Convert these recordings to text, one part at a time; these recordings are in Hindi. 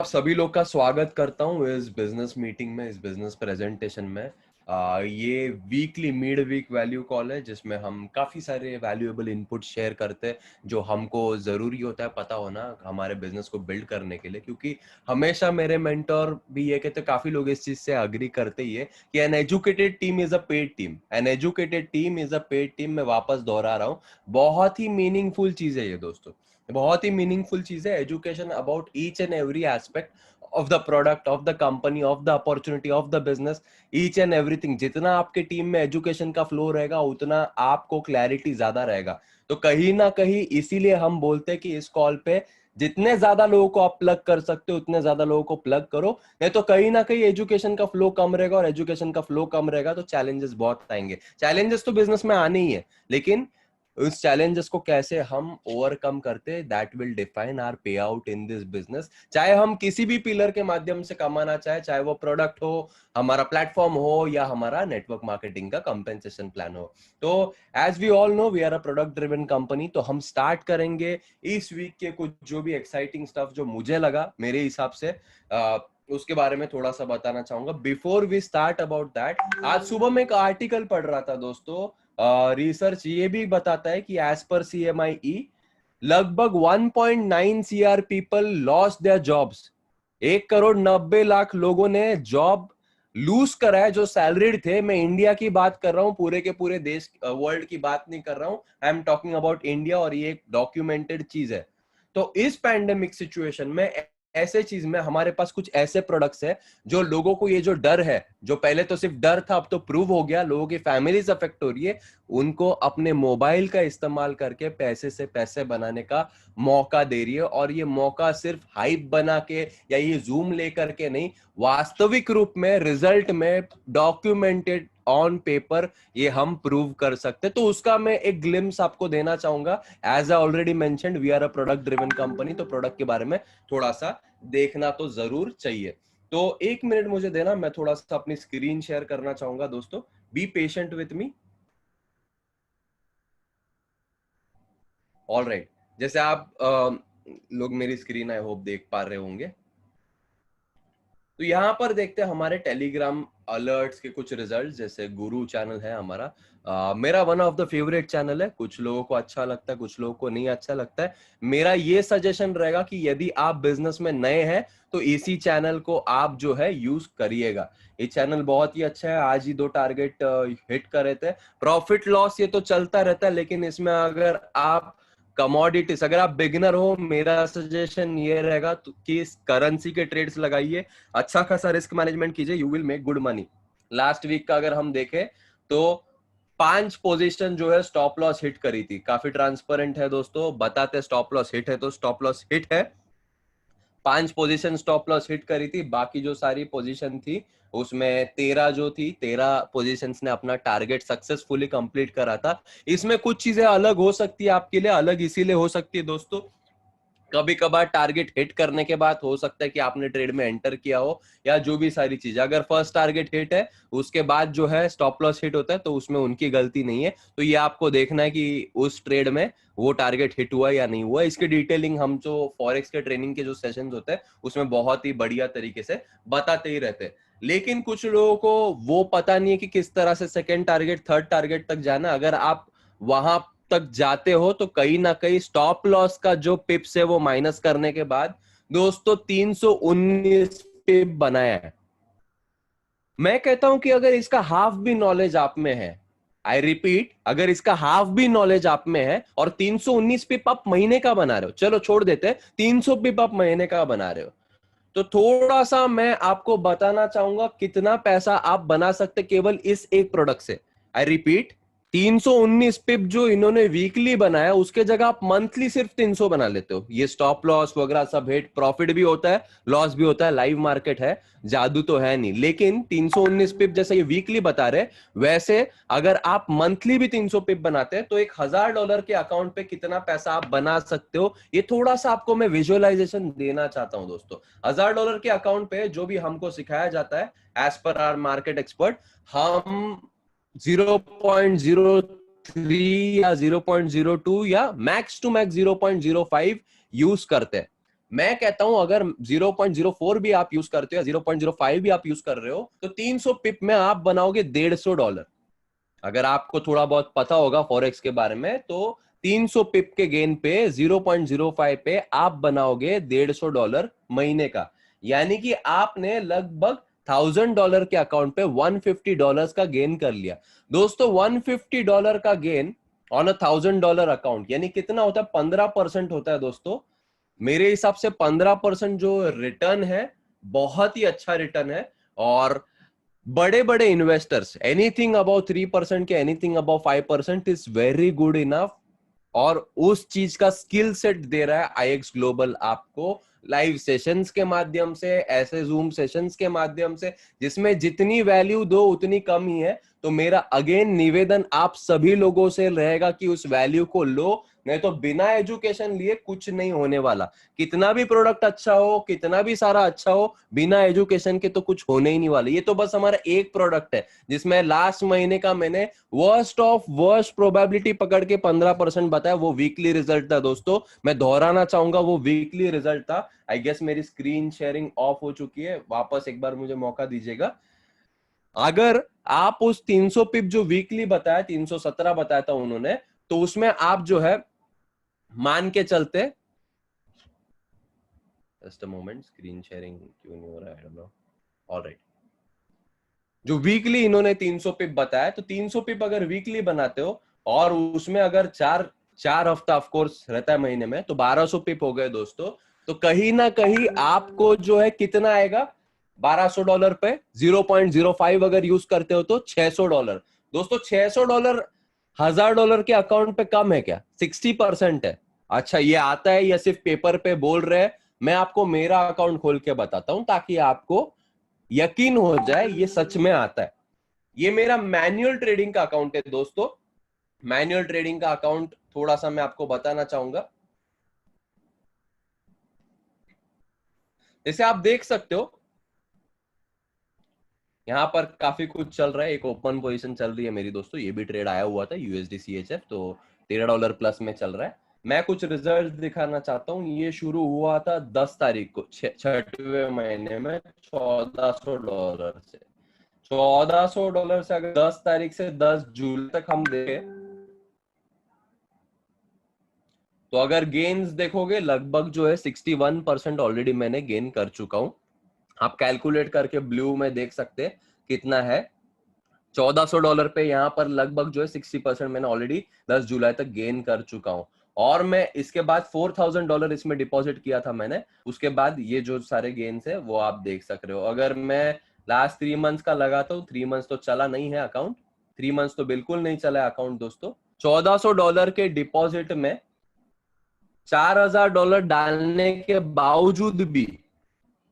आप सभी लोग का स्वागत करता हूँ इस बिजनेस मीटिंग में, इस बिजनेस प्रेजेंटेशन में। ये weekly mid week value call है जिसमें हम काफ़ी सारे वैल्यूएबल इनपुट शेयर करते हैं जो हमको ज़रूरी होता है पता होना हमारे बिजनेस को बिल्ड करने के लिए। क्योंकि हमेशा मेरे मेंटर भी ये कहते, काफ़ी लोग इस चीज़ से अग्री करते ही है कि an educated team is a paid team. An educated team is a paid team. मैं वापस दोहरा रहा हूँ, बहुत ही मीनिंगफुल चीज़ है ये दोस्तों, बहुत ही मीनिंगफुल चीज है। Education about each and every aspect of the product, of the company, of the opportunity, of the business, each and everything. जितना आपके टीम में एजुकेशन का फ्लो रहेगा उतना आपको क्लैरिटी ज्यादा रहेगा। तो कहीं ना कहीं इसीलिए हम बोलते हैं कि इस कॉल पे जितने ज्यादा लोगों को आप प्लग कर सकते हो उतने ज्यादा लोगों को प्लग करो, नहीं तो कहीं ना कहीं एजुकेशन का फ्लो कम रहेगा, और एजुकेशन का फ्लो कम रहेगा तो चैलेंजेस बहुत आएंगे। चैलेंजेस तो बिजनेस में आने ही है, लेकिन उस चैलेंजेस को कैसे हम ओवरकम करते, दैट विल डिफाइन आवर पे आउट इन दिस बिजनेस। चाहे हम किसी भी पिलर के माध्यम से कमाना चाहे वो प्रोडक्ट हो, हमारा प्लेटफॉर्म हो, या हमारा नेटवर्क मार्केटिंग का कंपेंसेशन प्लान हो। तो as we all know we are a product driven company. तो हम स्टार्ट करेंगे इस वीक के कुछ जो भी एक्साइटिंग स्टफ जो मुझे लगा मेरे हिसाब से, उसके बारे में थोड़ा सा बताना चाहूंगा। Before we start about that, आज सुबह में एक आर्टिकल पढ़ रहा था दोस्तों। रिसर्च ये भी बताता है कि एज पर CMIE लगभग 1.9 CR people lost their jobs. 1,90,00,000 लोगों ने जॉब लूज करा है जो सैलरीड थे। मैं इंडिया की बात कर रहा हूं, पूरे के पूरे देश वर्ल्ड की बात नहीं कर रहा हूं। I am talking about India, और ये एक डॉक्यूमेंटेड चीज है। तो इस पैंडेमिक सिचुएशन में ऐसे चीज में हमारे पास कुछ ऐसे प्रोडक्ट्स है जो लोगों को, ये जो डर है, जो पहले तो सिर्फ डर था अब तो प्रूव हो गया, लोगों की फैमिलीज अफेक्ट हो रही है, उनको अपने मोबाइल का इस्तेमाल करके पैसे से पैसे बनाने का मौका दे रही है। और ये मौका सिर्फ हाइप बना के या ये जूम लेकर के नहीं, वास्तविक रूप में रिजल्ट में डॉक्यूमेंटेड ऑन पेपर ये हम प्रूव कर सकते। तो उसका मैं एक ग्लिम्स आपको देना चाहूंगा। As I already mentioned, we are a product driven company, तो प्रोडक्ट के बारे में थोड़ा सा देखना तो जरूर चाहिए। तो 1 मिनट मुझे देना, मैं थोड़ा सा अपनी स्क्रीन शेयर करना चाहूंगा दोस्तों। Be patient with me. All right, जैसे आप लोग मेरी स्क्रीन आई होप देख पा रहे होंगे। तो यहाँ पर देखते हैं हमारे टेलीग्राम अलर्ट्स के कुछ रिजल्ट। जैसे गुरु चैनल है हमारा, मेरा one of the favourite channel है। कुछ लोगों को अच्छा लगता है, कुछ लोगों को नहीं अच्छा लगता है। मेरा ये सजेशन रहेगा कि यदि आप बिजनेस में नए हैं तो इसी चैनल को आप जो है यूज करिएगा। ये चैनल बहुत ही अच्छा है। आज ही 2 टारगेट हिट कर रहे थे। प्रॉफिट लॉस ये तो चलता रहता है, लेकिन इसमें अगर आप कमोडिटीज, अगर आप बिगिनर हो, मेरा सजेशन ये रहेगा कि इस करेंसी के ट्रेड्स लगाइए, अच्छा खासा रिस्क मैनेजमेंट कीजिए, you will make good money. Last week का अगर हम देखें तो 5 पोजीशन जो है स्टॉप लॉस हिट करी थी। काफी ट्रांसपेरेंट है दोस्तों, बताते स्टॉप लॉस हिट है तो स्टॉप लॉस हिट है। 5 पोजीशन स्टॉप लॉस हिट करी थी। बाकी जो सारी पोजीशन थी उसमें 13 जो थी, 13 पोजीशंस ने अपना टारगेट सक्सेसफुली कंप्लीट करा था। इसमें कुछ चीजें अलग हो सकती है आपके लिए, अलग इसीलिए हो सकती है दोस्तों, कभी कभार टारगेट हिट करने के बाद हो सकता है कि आपने ट्रेड में एंटर किया हो, या जो भी सारी चीज, अगर फर्स्ट टारगेट हिट है उसके बाद जो है स्टॉप लॉस हिट होता है तो उसमें उनकी गलती नहीं है। तो ये आपको देखना है कि उस ट्रेड में वो टारगेट हिट हुआ या नहीं हुआ। इसकी डिटेलिंग हम जो फॉरेक्स के ट्रेनिंग के जो सेशंस होते हैं उसमें बहुत ही बढ़िया तरीके से बताते ही रहते हैं। लेकिन कुछ लोगों को वो पता नहीं है कि किस तरह से सेकेंड टारगेट, थर्ड टारगेट तक जाना। अगर आप वहां तक जाते हो तो कहीं ना कहीं स्टॉप लॉस का जो पिप्स है वो माइनस करने के बाद दोस्तों 319 पिप बनाया है। मैं कहता हूं कि अगर इसका हाफ भी नॉलेज आप में है, आई रिपीट, अगर इसका हाफ भी नॉलेज आप में है और 319 पिप आप महीने का बना रहे हो, चलो छोड़ देते हैं, 300 पिप आप महीने का बना रहे हो, तो थोड़ा सा मैं आपको बताना चाहूंगा कितना पैसा आप बना सकते केवल इस एक प्रोडक्ट से। आई रिपीट, 319 पिप जो इन्होंने वीकली बनाया उसके जगह आप मंथली सिर्फ 300 बना लेते हो। ये स्टॉप लॉस वगैरह सब हिट, प्रॉफिट भी होता है, लॉस भी होता है, लाइव मार्केट है, जादू तो है नहीं। लेकिन 319 पिप जैसे ये वीकली बता रहे, वैसे अगर आप मंथली भी 300 पिप बनाते हैं तो $1,000 के अकाउंट पे कितना पैसा आप बना सकते हो, ये थोड़ा सा आपको मैं विजुअलाइजेशन देना चाहता हूं दोस्तों। $1,000 के अकाउंट पे जो भी हमको सिखाया जाता है as per hour market expert, हम 0.03 या 0.02 या मैक्स टू मैक्स 0.05 यूज करते हैं। मैं कहता हूं अगर 0.04 भी आप यूज करते हो या 0.05 भी आप यूज कर रहे हो तो 300 पिप में आप बनाओगे $150। अगर आपको थोड़ा बहुत पता होगा फॉरेक्स के बारे में तो 300 पिप के गेन पे 0.05 पे आप बनाओगे $150 महीने का। यानी कि आपने लगभग $1000 के अकाउंट पे $150 का गेन कर लिया। दोस्तों $150 का गेन ऑन $1000 अकाउंट यानी कितना होता है? 15% होता है दोस्तों। मेरे हिसाब से 15% जो रिटर्न है बहुत ही अच्छा रिटर्न है। और बड़े बड़े इन्वेस्टर्स एनीथिंग अबाउ 3% के anything about 5% is very good enough. और उस चीज का स्किल सेट दे रहा है आईएक्स ग्लोबल आपको लाइव सेशंस के माध्यम से, ऐसे जूम सेशंस के माध्यम से, जिसमें जितनी वैल्यू दो उतनी कम ही है। तो मेरा अगेन निवेदन आप सभी लोगों से रहेगा कि उस वैल्यू को लो, नहीं तो बिना एजुकेशन लिए कुछ नहीं होने वाला। कितना भी प्रोडक्ट अच्छा हो, कितना भी सारा अच्छा हो, बिना एजुकेशन के तो कुछ होने ही नहीं वाला। ये तो बस हमारा एक प्रोडक्ट है जिसमें लास्ट महीने का मैंने वर्स्ट ऑफ वर्स्ट प्रोबेबिलिटी पकड़ के 15% बताया। वो वीकली रिजल्ट था दोस्तों, मैं दोहराना चाहूंगा, वो वीकली रिजल्ट था। आई गेस मेरी स्क्रीन शेयरिंग ऑफ हो चुकी है, वापस एक बार मुझे मौका दीजिएगा। अगर आप उस 300 पिप जो वीकली बताया, 317 बताया था उन्होंने, तो उसमें आप जो है मान के चलते, just a moment, screen sharing क्यों नहीं हो रहा है, आई डोंट नो। ऑलराइट, जो वीकली इन्होंने 300 पिप बताया, तो 300 पिप अगर वीकली बनाते हो और उसमें अगर चार चार हफ्ता ऑफ कोर्स रहता है महीने में, तो 1200 पिप हो गए दोस्तों। तो कहीं ना कहीं आपको जो है कितना आएगा $1200 पे। 0.05 अगर यूज करते हो तो $600। दोस्तों $600 $1000 के अकाउंट पे कम है क्या? 60% है। अच्छा, ये आता है या सिर्फ पेपर पे बोल रहे हैं? मैं आपको मेरा अकाउंट खोल के बताता हूं ताकि आपको यकीन हो जाए ये सच में आता है। ये मेरा मैन्युअल ट्रेडिंग का अकाउंट है दोस्तों। मैन्युअल ट्रेडिंग का अकाउंट थोड़ा सा मैं आपको बताना चाहूंगा। जैसे आप देख सकते हो यहां पर काफी कुछ चल रहा है। एक ओपन पोजीशन चल रही है मेरी दोस्तों, ये भी ट्रेड आया हुआ था यूएसडी सीएचएफ, तो $13 प्लस में चल रहा है। मैं कुछ रिजल्ट दिखाना चाहता हूँ। ये शुरू हुआ था 10 तारीख को, छठवें महीने में $1400 से। $1400 से अगर 10 तारीख से 10 जुलाई तक हम देखें तो अगर गेन्स देखोगे लगभग जो है 61% ऑलरेडी मैंने गेन कर चुका हूं। आप कैलकुलेट करके ब्लू में देख सकते हैं कितना है। $1400 पे यहाँ पर लगभग जो है 60% मैंने ऑलरेडी 10 जुलाई तक गेन कर चुका हूं। और मैं इसके बाद $4000 इसमें डिपॉजिट किया था मैंने। उसके बाद ये जो सारे गेन्स है वो आप देख सक रहे हो। अगर मैं लास्ट 3 मंथ्स का लगाता हूँ, 3 मंथ्स तो चला नहीं है अकाउंट, 3 मंथ्स तो बिल्कुल नहीं चला है अकाउंट दोस्तों। $1400 के डिपॉजिट में $4000 डालने के बावजूद भी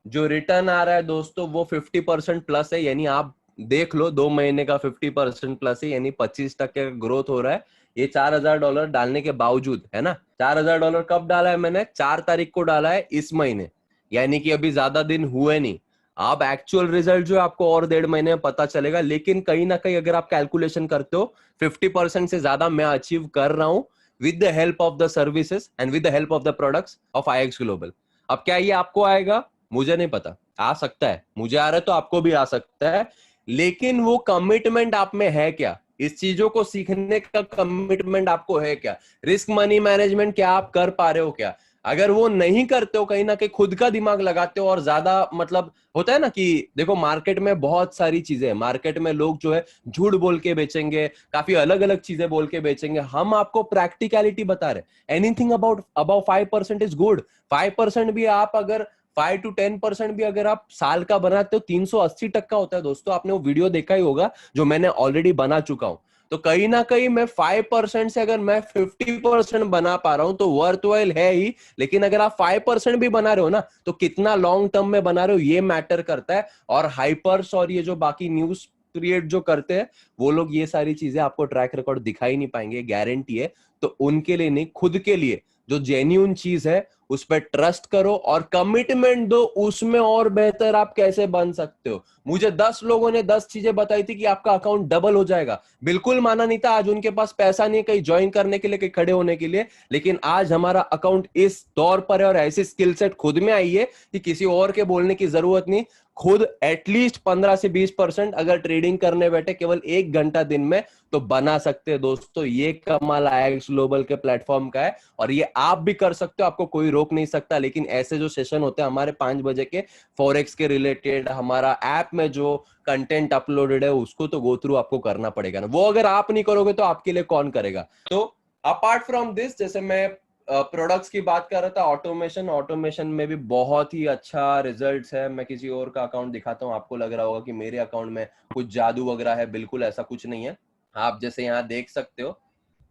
जो रिटर्न आ रहा है दोस्तों वो 50% प्लस है। यानी आप देख लो 2 महीने का 50% प्लस है, यानी 25% का ग्रोथ हो रहा है। ये $4000 डालने के बावजूद, है ना। $4000 कब डाला है मैंने? 4 तारीख को डाला है इस महीने, यानी कि अभी ज्यादा दिन हुए नहीं। अब एक्चुअल रिजल्ट जो आपको और 1.5 महीने में पता चलेगा, लेकिन कहीं ना कहीं अगर आप कैलकुलेशन करते हो 50% से ज्यादा मैं अचीव कर रहा हूं with the help of the services and with the help of the products of IX Global. अब क्या ये आपको आएगा? मुझे नहीं पता, आ सकता है। मुझे आ रहा है तो आपको भी आ सकता है, लेकिन वो कमिटमेंट आप में है क्या? इस चीजों को सीखने का कमिटमेंट आपको है क्या? रिस्क मनी मैनेजमेंट क्या आप कर पा रहे हो क्या? अगर वो नहीं करते हो, कहीं ना कहीं खुद का दिमाग लगाते हो और ज्यादा मतलब होता है ना कि देखो मार्केट में बहुत सारी चीजें हैं, मार्केट में लोग जो है झूठ बोल के बेचेंगे, काफी अलग अलग चीजें बोल के बेचेंगे। हम आपको प्रैक्टिकलिटी बता रहे। Anything about about 5% is good. 5% भी आप अगर 5 to 10% भी अगर आप साल का बनाते हो, 380% होता है दोस्तों। आपने वो वीडियो देखा ही होगा जो मैंने ऑलरेडी बना चुका हूं। तो कहीं ना कहीं मैं 5% से अगर मैं 50% बना पा रहा हूं तो वर्थवाइल है ही। लेकिन अगर आप 5% भी बना रहे हो ना, तो कितना लॉन्ग टर्म में बना रहे हो ये मैटर करता है। और हाइपर्स और ये जो बाकी न्यूज क्रिएट जो करते हैं वो लोग ये सारी चीजें आपको ट्रैक रिकॉर्ड दिखा ही नहीं पाएंगे, गारंटी है। तो उनके लिए नहीं, खुद के लिए जो जेन्युइन चीज है उस पर ट्रस्ट करो और कमिटमेंट दो, उसमें और बेहतर आप कैसे बन सकते हो। मुझे 10 लोगों ने 10 चीजें बताई थी कि आपका अकाउंट डबल हो जाएगा, बिल्कुल माना नहीं था। आज उनके पास पैसा नहीं है कहीं ज्वाइन करने के लिए, कहीं खड़े होने के लिए, लेकिन आज हमारा अकाउंट इस दौर पर है और ऐसी स्किल सेट खुद में आई है कि किसी और के बोलने की जरूरत नहीं। खुद एटलीस्ट 15 से 20% अगर ट्रेडिंग करने बैठे केवल 1 घंटा दिन में तो बना सकते हैं दोस्तों। ये कमाल आईएक्स ग्लोबल के प्लेटफॉर्म का है और ये आप भी कर सकते हो, आपको कोई रोक नहीं सकता। लेकिन ऐसे जो सेशन होते हैं हमारे 5 बजे के फॉरेक्स के रिलेटेड, हमारा ऐप में जो कंटेंट अपलोडेड है उसको तो गो थ्रू आपको करना पड़ेगा ना। वो अगर आप नहीं करोगे तो आपके लिए कौन करेगा। तो अपार्ट फ्रॉम दिस, जैसे मैं प्रोडक्ट्स की बात कर रहा था, ऑटोमेशन में भी बहुत ही अच्छा रिजल्ट्स है। मैं किसी और का अकाउंट दिखाता हूँ, आपको लग रहा होगा कि मेरे अकाउंट में कुछ जादू वगैरह है, बिल्कुल ऐसा कुछ नहीं है। आप जैसे यहाँ देख सकते हो,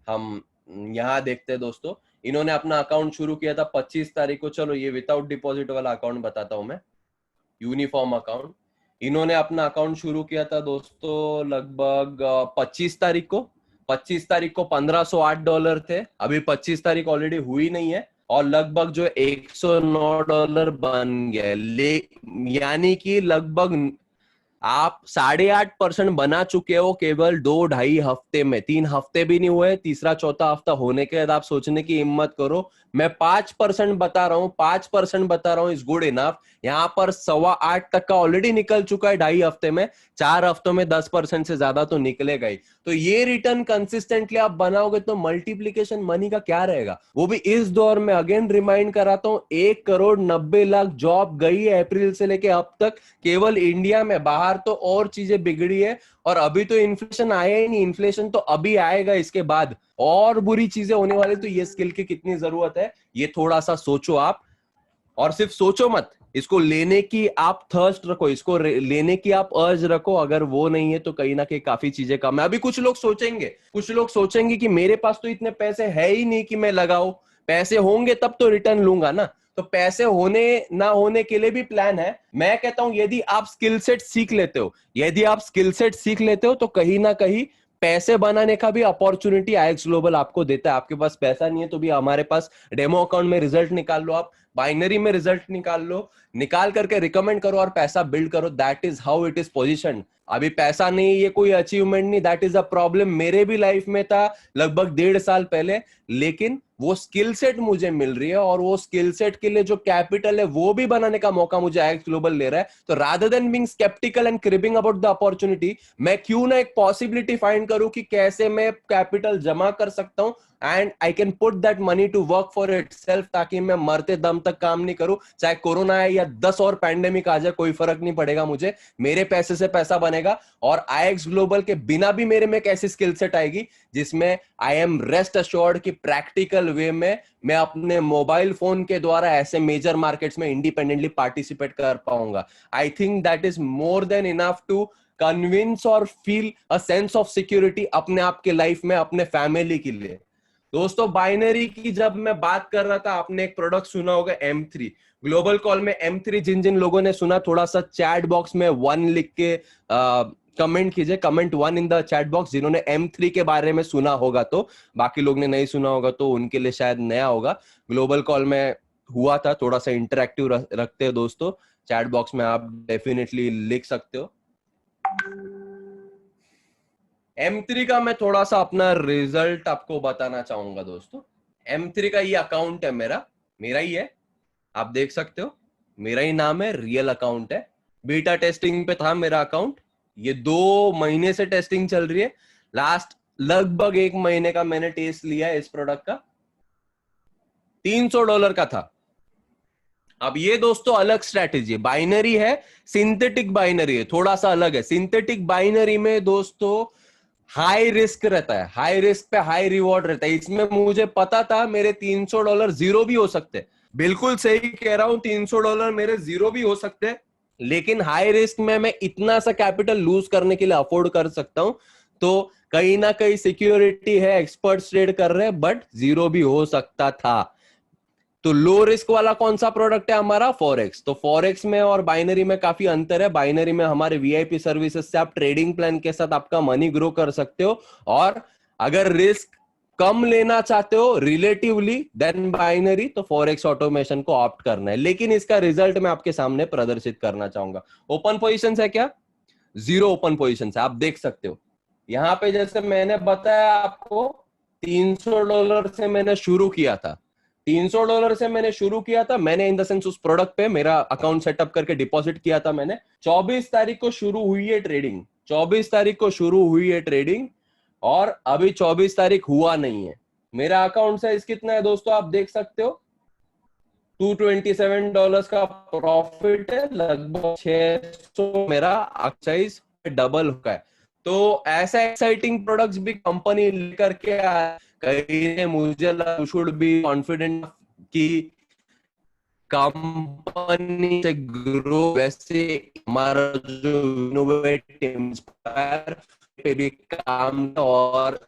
हम यहाँ देखते हैं दोस्तों, इन्होंने अपना अकाउंट शुरू किया था 25 तारीख को। चलो ये विदाउट डिपॉजिट वाला अकाउंट बताता हूं मैं, यूनिफॉर्म अकाउंट। इन्होंने अपना अकाउंट शुरू किया था दोस्तों लगभग 25 तारीख को। 25 तारीख को $1508 थे, अभी 25 तारीख ऑलरेडी हुई नहीं है और लगभग जो $109 बन गया, यानी कि लगभग आप 8.5% बना चुके हो केवल 2-2.5 हफ्ते में। 3 हफ्ते भी नहीं हुए, तीसरा चौथा हफ्ता होने के बाद आप सोचने की हिम्मत करो। मैं 5% बता रहा हूं, 5% बता रहा हूं इज गुड इनफ। यहां पर 8.25 तक का ऑलरेडी निकल चुका है 2.5 हफ्ते में। 4 हफ्तों में 10% से ज्यादा तो निकलेगा ही। तो ये रिटर्न कंसिस्टेंटली आप बनाओगे तो मल्टीप्लीकेशन मनी का क्या रहेगा, वो भी इस दौर में। अगेन रिमाइंड कराता हूं, 1,90,00,000 जॉब गई है अप्रैल से लेके अब तक केवल इंडिया में। बाहर तो और चीजें बिगड़ी है और अभी तो इन्फ्लेशन आया ही नहीं, इन्फ्लेशन तो अभी आएगा, इसके बाद और बुरी चीजें होने वाली। तो ये स्किल की कितनी जरूरत है ये थोड़ा सा सोचो आप, और सिर्फ सोचो मत, इसको लेने की आप थर्स्ट रखो, इसको लेने की आप अर्ज रखो। अगर वो नहीं है तो कहीं ना कहीं काफी चीजें कम है। अभी कुछ लोग सोचेंगे कि मेरे पास तो इतने पैसे है ही नहीं कि मैं लगाऊं, पैसे होंगे तब तो रिटर्न लूंगा ना। तो पैसे होने ना होने के लिए भी प्लान है। मैं कहता हूं यदि आप स्किल सेट सीख लेते हो तो कहीं ना कहीं पैसे बनाने का भी अपॉर्चुनिटी आईएक्स ग्लोबल आपको देता है। आपके पास पैसा नहीं है तो भी हमारे पास डेमो अकाउंट में रिजल्ट निकाल लो, आप बाइनरी में रिजल्ट निकाल लो, निकाल करके रिकमेंड करो और पैसा बिल्ड करो। That is how it is position. अभी पैसा नहीं, ये कोई अचीवमेंट नहीं, दैट इज अ प्रॉब्लम। मेरे भी लाइफ में था लगभग 1.5 साल पहले, लेकिन वो स्किल सेट मुझे मिल रही है और वो स्किल सेट के लिए जो कैपिटल है वो भी बनाने का मौका मुझे आईएक्स ग्लोबल ले रहा है। तो rather than being sceptical and cribbing about the opportunity, मैं क्यों ना एक पॉसिबिलिटी फाइंड करूं कि कैसे मैं कैपिटल जमा कर सकता हूं and I can put that money to work for itself, ताकि मैं मरते दम तक काम नहीं करूं। चाहे कोरोना आए या 10 और पैंडेमिक आ जाए, कोई फर्क नहीं पड़ेगा मुझे, मेरे पैसे से पैसा बनेगा। और आईएक्स ग्लोबल के बिना भी मेरे में एक ऐसी स्किल सेट आएगी जिसमें आई एम रेस्ट अश्योर्ड कि प्रैक्टिकल वे में मैं अपने मोबाइल फोन के द्वारा ऐसे मेजर मार्केट्स में इंडिपेंडेंटली पार्टिसिपेट कर पाऊंगा। I think that is more than enough to convince और feel a sense of security अपने आप के लाइफ में, अपने फैमिली के लिए। दोस्तों बाइनरी की जब मैं बात कर रहा था, आपने एक प्रोडक्ट सुना होगा M3 ग्लोबल कॉल में। M3 जिन जिन लोगों ने सुना, थोड़ा सा चैट बॉक्स में 1 लिख के कमेंट कीजिए, comment 1 in the chat box, जिन्होंने M3 के बारे में सुना होगा। तो बाकी लोग ने नहीं सुना होगा तो उनके लिए शायद नया होगा। ग्लोबल कॉल में हुआ था, थोड़ा सा इंटरेक्टिव रखते हैं दोस्तों। चैट बॉक्स में आप डेफिनेटली लिख सकते हो। M3 का मैं थोड़ा सा अपना रिजल्ट आपको बताना चाहूंगा दोस्तों। M3 का ये अकाउंट है मेरा ही है, आप देख सकते हो, मेरा ही नाम है, रियल अकाउंट है। बीटा टेस्टिंग पे था मेरा अकाउंट, ये 2 महीने से टेस्टिंग चल रही है। लास्ट लगभग 1 महीने का मैंने टेस्ट लिया है इस प्रोडक्ट का, $300 का था। अब ये दोस्तों अलग स्ट्रैटेजी है, बाइनरी है, सिंथेटिक बाइनरी है, थोड़ा सा अलग है। सिंथेटिक बाइनरी में दोस्तों हाई रिस्क रहता है, हाई रिस्क पे हाई रिवॉर्ड रहता है। इसमें मुझे पता था मेरे $300 जीरो भी हो सकते हैं, बिल्कुल सही कह रहा हूं, $300 मेरे जीरो भी हो सकते हैं, लेकिन हाई रिस्क में मैं इतना सा कैपिटल लूज करने के लिए अफोर्ड कर सकता हूं। तो कहीं ना कहीं सिक्योरिटी है, एक्सपर्ट ट्रेड कर रहे हैं, बट जीरो भी हो सकता था। तो लो रिस्क वाला कौन सा प्रोडक्ट है हमारा? फॉरेक्स। तो फॉरेक्स में और बाइनरी में काफी अंतर है। बाइनरी में हमारे वीआईपी सर्विसेज से आप ट्रेडिंग प्लान के साथ आपका मनी ग्रो कर सकते हो, और अगर रिस्क कम लेना चाहते हो रिलेटिवली देन बाइनरी, तो फॉरेक्स ऑटोमेशन को ऑप्ट करना है। लेकिन इसका रिजल्ट मैं आपके सामने प्रदर्शित करना चाहूंगा। ओपन पोजीशंस है क्या? 0 ओपन पोजीशंस है, आप देख सकते हो। यहाँ पे जैसे मैंने बताया आपको, $300 से मैंने शुरू किया था, $300 से मैंने शुरू किया था। मैंने इन द सेंस उस प्रोडक्ट पे मेरा अकाउंट सेटअप करके डिपॉजिट किया था मैंने। 24 तारीख को शुरू हुई है ट्रेडिंग, 24 तारीख को शुरू हुई है ट्रेडिंग, और अभी 24 तारीख हुआ नहीं है। मेरा अकाउंट साइज कितना है दोस्तों, आप देख सकते हो, $227 का प्रॉफिट है, लगभग 600 मेरा साइज डबल हुआ है। तो ऐसा एक्साइटिंग प्रोडक्ट्स भी कंपनी लेकर के कहीं मुझे शुड बी कॉन्फिडेंट कि कंपनी से ग्रो। वैसे हमारा जो इनोवेटिव इंस्पायर पे भी काम, और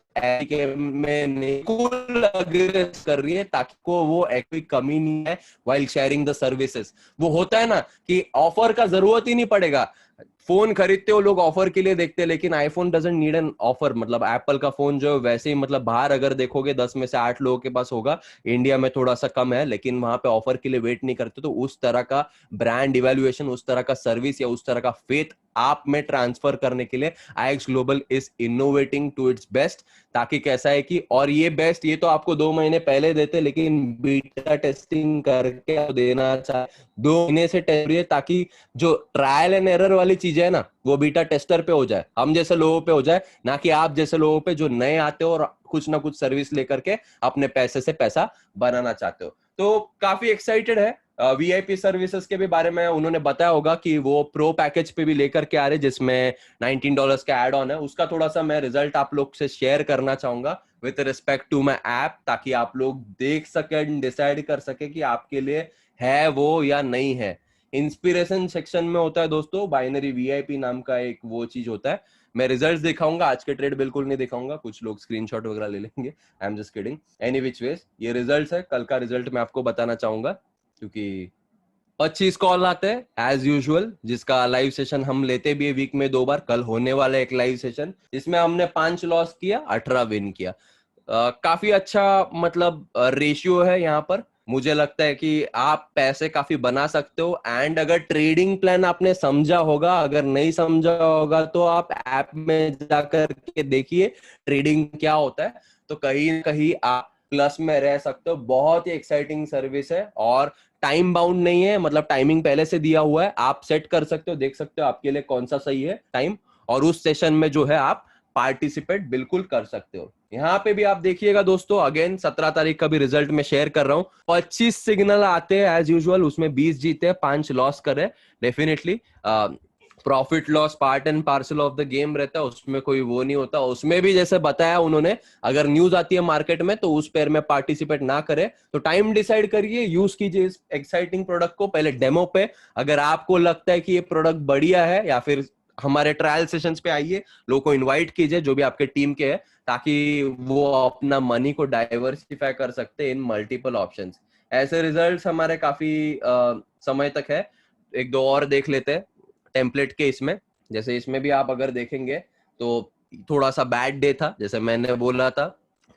में निकुल अग्रेस कर रही है ताकि को वो कोई कमी नहीं है वाइल शेयरिंग द सर्विसेज। वो होता है ना कि ऑफर का जरूरत ही नहीं पड़ेगा। फोन खरीदते हो लोग ऑफर के लिए देखते हैं, लेकिन iPhone doesn't need an offer. मतलब एप्पल का फोन जो है वैसे ही, मतलब बाहर अगर देखोगे 10 में से 8 लोगों के पास होगा, इंडिया में थोड़ा सा कम है, लेकिन वहां पे ऑफर के लिए वेट नहीं करते। तो उस तरह का ब्रांड इवैल्यूएशन, उस तरह का सर्विस या उस तरह का फेथ आप में ट्रांसफर करने के लिए IX global is innovating to its best. ताकि कैसा है कि, और ये बेस्ट ये तो आपको 2 महीने पहले देते, लेकिन बीटा टेस्टिंग करके देना चाहे 2 महीने से टेस्ट, ताकि जो ट्रायल एंड एरर वाली चीजें है ना, वो बीटा टेस्टर पे हो जाए, हम जैसे लोगों पे हो जाए, ना कि आप जैसे लोगों पे जो नए आते हो और कुछ ना कुछ सर्विस लेकर के अपने पैसे से पैसा बनाना चाहते हो। तो काफी एक्साइटेड है। VIP सर्विसेज के भी बारे में उन्होंने बताया होगा कि वो प्रो पैकेज पे भी लेकर के आ रहे, जिसमें $19 का एड ऑन है। उसका थोड़ा सा मैं रिजल्ट आप लोग से शेयर करना चाहूंगा with respect to my app, ताकि आप लोग देख सके, डिसाइड कर सके कि आपके लिए है वो या नहीं है। इंस्पिरेशन सेक्शन में होता है दोस्तों बाइनरी VIP नाम का एक वो चीज होता है। मैं रिजल्ट्स दिखाऊंगा, आज के ट्रेड बिल्कुल नहीं दिखाऊंगा, कुछ लोग स्क्रीनशॉट वगैरह ले लेंगे, I am just kidding. Any which ways ये रिजल्ट्स है, कल का रिजल्ट मैं आपको बताना चाहूंगा, क्योंकि 25 कॉल आते हैं एज यूजुअल, जिसका लाइव सेशन हम लेते भी है वीक में 2 बार। कल होने वाला एक लाइव सेशन, जिसमें हमने 5 लॉस किया, 18 विन किया। काफी अच्छा मतलब रेशियो है यहाँ पर। मुझे लगता है कि आप पैसे काफी बना सकते हो। एंड अगर ट्रेडिंग प्लान आपने समझा होगा, अगर नहीं समझा होगा तो आप ऐप में जाकर के देखिए ट्रेडिंग क्या होता है, तो कहीं ना कहीं आप प्लस में रह सकते हो। बहुत ही एक्साइटिंग सर्विस है, और टाइम बाउंड नहीं है, मतलब टाइमिंग पहले से दिया हुआ है, आप सेट कर सकते हो, देख सकते हो आपके लिए कौन सा सही है टाइम, और उस सेशन में जो है आप पार्टिसिपेट बिल्कुल कर सकते हो। यहाँ पे भी आप देखिएगा दोस्तों, अगेन 17 तारीख का भी रिजल्ट मैं शेयर कर रहा हूँ। 25 सिग्नल आते हैं एज यूजुअल, उसमें 20 जीते, 5 लॉस करे। Definitely profit loss part and parcel of the game रहता है, उसमें कोई वो नहीं होता। उसमें भी जैसे बताया उन्होंने, अगर न्यूज आती है मार्केट में तो उस पेयर में पार्टिसिपेट ना करे, तो टाइम डिसाइड करिए, यूज कीजिए इस एक्साइटिंग प्रोडक्ट को पहले डेमो पे। अगर आपको लगता है कि ये प्रोडक्ट बढ़िया है, या फिर हमारे ट्रायल सेशंस पे आइए, लोगों को इनवाइट कीजिए जो भी आपके टीम के हैं, ताकि वो अपना मनी को डाइवर्सिफाई कर सकते हैं इन मल्टीपल ऑप्शंस। ऐसे रिजल्ट्स हमारे काफी समय तक है। 1-2 और देख लेते हैं टेम्पलेट के इसमें। जैसे इसमें भी आप अगर देखेंगे तो थोड़ा सा बैड डे था, जैसे मैंने बोला था,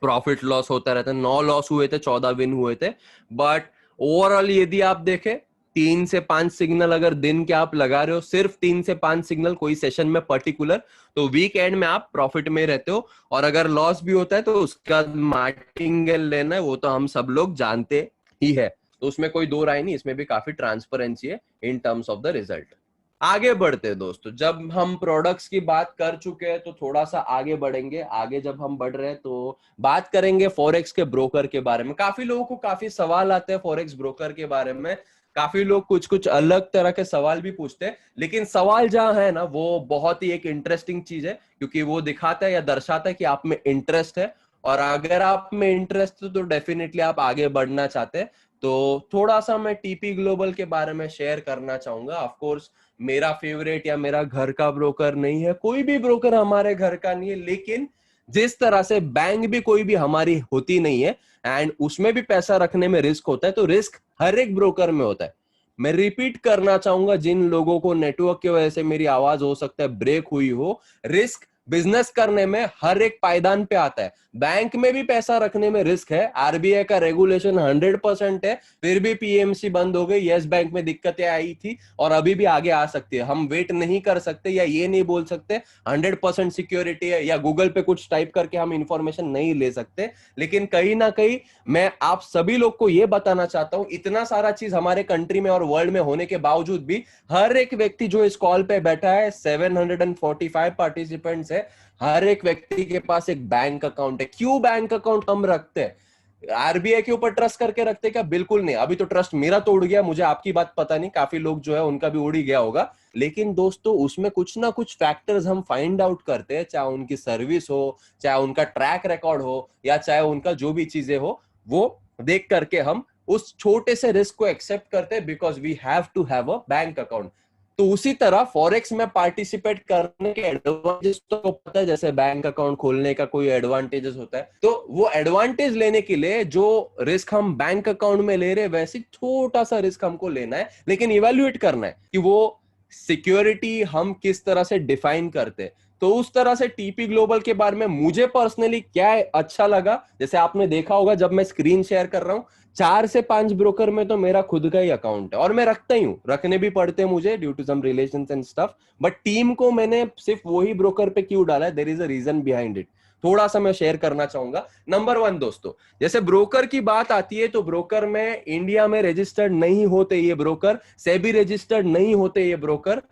प्रॉफिट लॉस होता रहता है। 9 लॉस हुए थे, 14 विन हुए थे। बट ओवरऑल यदि आप देखें, 3 से 5 सिग्नल अगर दिन के आप लगा रहे हो, सिर्फ 3 से 5 सिग्नल कोई सेशन में पर्टिकुलर, तो वीक एंड में आप प्रॉफिट में रहते हो। और अगर लॉस भी होता है तो उसका मार्टिंगेल लेना है, वो तो हम सब लोग जानते ही है। तो उसमें कोई दो राय नहीं, इसमें भी काफी ट्रांसपेरेंसी है in terms of the result. आगे बढ़ते हैं दोस्तों, जब हम प्रोडक्ट्स की बात कर चुके हैं तो थोड़ा सा आगे बढ़ेंगे। आगे जब हम बढ़ रहे हैं तो बात करेंगे फॉरेक्स के ब्रोकर के बारे में। काफी लोगों को काफी सवाल आते हैं फॉरेक्स ब्रोकर के बारे में, काफी लोग कुछ कुछ अलग तरह के सवाल भी पूछते हैं। लेकिन सवाल जहां है ना, वो बहुत ही एक इंटरेस्टिंग चीज है, क्योंकि वो दिखाता है या दर्शाता है कि आप में इंटरेस्ट है। और अगर आप में इंटरेस्ट है तो डेफिनेटली आप आगे बढ़ना चाहते हैं। तो थोड़ा सा मैं TP ग्लोबल के बारे में शेयर करना चाहूंगा। ऑफ कोर्स मेरा फेवरेट या मेरा घर का ब्रोकर नहीं है, कोई भी ब्रोकर हमारे घर का नहीं है, लेकिन जिस तरह से बैंक भी कोई भी हमारी होती नहीं है, एंड उसमें भी पैसा रखने में रिस्क होता है, तो रिस्क हर एक ब्रोकर में होता है। मैं रिपीट करना चाहूंगा, जिन लोगों को नेटवर्क की वजह से मेरी आवाज हो सकता है ब्रेक हुई हो, रिस्क बिजनेस करने में हर एक पायदान पे आता है। बैंक में भी पैसा रखने में रिस्क है, आरबीआई का रेगुलेशन 100% है, फिर भी पीएमसी बंद हो गई, यस बैंक में दिक्कतें आई थी और अभी भी आगे आ सकती है। हम वेट नहीं कर सकते या ये नहीं बोल सकते 100% सिक्योरिटी है या गूगल पे कुछ टाइप करके हम इंफॉर्मेशन नहीं ले सकते। लेकिन कहीं ना कहीं मैं आप सभी लोग को यह बताना चाहता हूं, इतना सारा चीज हमारे कंट्री में और वर्ल्ड में होने के बावजूद भी हर एक व्यक्ति जो इस कॉल पे बैठा है, 745 पार्टिसिपेंट्स है, हर एक व्यक्ति के पास एक बैंक अकाउंट है। क्यों बैंक अकाउंट हम रखते हैं? आरबीआई के ऊपर ट्रस्ट करके रखते क्या? बिल्कुल नहीं। अभी तो ट्रस्ट मेरा तो उड़ गया, मुझे आपकी बात पता नहीं, काफी लोग जो है उनका भी उड़ ही गया होगा। लेकिन दोस्तों उसमें कुछ ना कुछ फैक्टर्स हम फाइंड आउट करते हैं, चाहे उनकी सर्विस हो, चाहे उनका ट्रैक रिकॉर्ड हो, या चाहे उनका जो भी चीजें हो, वो देख करके हम उस छोटे से रिस्क को एक्सेप्ट करते हैं, because we have to have a bank account. तो उसी तरह फॉरेक्स में पार्टिसिपेट करने के एडवांटेज तो पता है, जैसे बैंक अकाउंट खोलने का कोई एडवांटेजेस होता है, तो वो एडवांटेज लेने के लिए जो रिस्क हम बैंक अकाउंट में ले रहे हैं, वैसे छोटा सा रिस्क हमको लेना है, लेकिन इवेल्युएट करना है कि वो सिक्योरिटी हम किस तरह से डिफाइन करते हैं। तो उस तरह से टीपी ग्लोबल के बारे में मुझे पर्सनली क्या अच्छा लगा, जैसे आपने देखा होगा जब मैं स्क्रीन शेयर कर रहा हूं, 4 से 5 ब्रोकर में तो मेरा खुद का ही अकाउंट है और मैं रखता ही हूं, रखने भी पड़ते हैं मुझे due to some relations and stuff. But team को मैंने सिर्फ वही ब्रोकर पे क्यों डाला है, there is a reason behind it, थोड़ा सा मैं शेयर करना चाहूंगा। नंबर 1 दोस्तों, जैसे ब्रोकर की बात आती है तो ब्रोकर में इंडिया में रजिस्टर्ड नहीं होते ये ब्रोकर, सेबी रजिस्टर्ड नहीं होते ये ब्रोकर,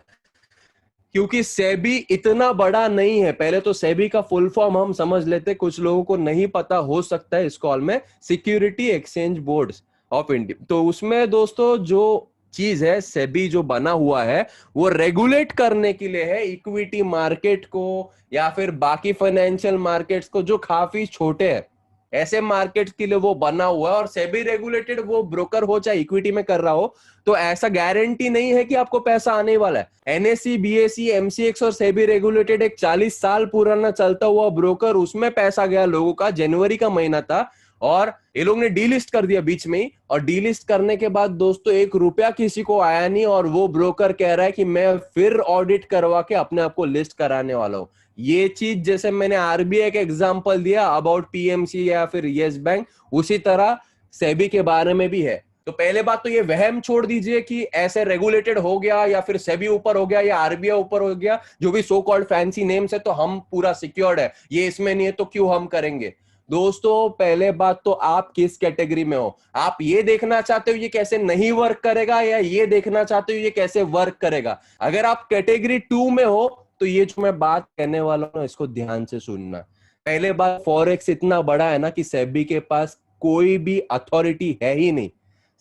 क्योंकि सेबी इतना बड़ा नहीं है। पहले तो सेबी का फुल फॉर्म हम समझ लेते, कुछ लोगों को नहीं पता हो सकता है इस कॉल में, security exchange boards of India. तो उसमें दोस्तों जो चीज है, सेबी जो बना हुआ है वो रेगुलेट करने के लिए है इक्विटी मार्केट को या फिर बाकी फाइनेंशियल मार्केट्स को जो काफी छोटे हैं, ऐसे मार्केट्स के लिए वो बना हुआ है। और सेबी रेगुलेटेड वो ब्रोकर हो चाहे इक्विटी में कर रहा हो, तो ऐसा गारंटी नहीं है कि आपको पैसा आने वाला है। एनएससी, बीएसई, एमसीएक्स और सेबी रेगुलेटेड एक 40 साल पुराना चलता हुआ ब्रोकर, उसमें पैसा गया लोगों का, जनवरी का महीना था और ये लोग ने डीलिस्ट कर दिया बीच में ही। और डीलिस्ट करने के बाद दोस्तों 1 रुपया किसी को आया नहीं, और वो ब्रोकर कह रहा है कि मैं फिर ऑडिट करवा के अपने आप को लिस्ट कराने वाला हूं। ये चीज जैसे मैंने आरबीआई का एग्जांपल दिया अबाउट पीएमसी या फिर यस बैंक, उसी तरह सेबी के बारे में भी है। तो पहले बात तो ये वहम छोड़ दीजिए कि ऐसे रेगुलेटेड हो गया या फिर सेबी ऊपर हो गया या आरबीआई ऊपर हो गया, जो भी सो कॉल्ड फैंसी नेम्स है, तो हम पूरा सिक्योर्ड है, ये इसमें नहीं है तो क्यों हम करेंगे। दोस्तों पहले बात तो आप किस कैटेगरी में हो, आप ये देखना चाहते हो ये कैसे नहीं वर्क करेगा, या ये देखना चाहते हो ये कैसे वर्क करेगा। अगर आप कैटेगरी 2 में हो तो ये जो मैं बात कहने वाला हूं इसको ध्यान से सुनना। पहले बात, फॉरेक्स इतना बड़ा है ना कि सेबी के पास कोई भी अथॉरिटी है ही नहीं,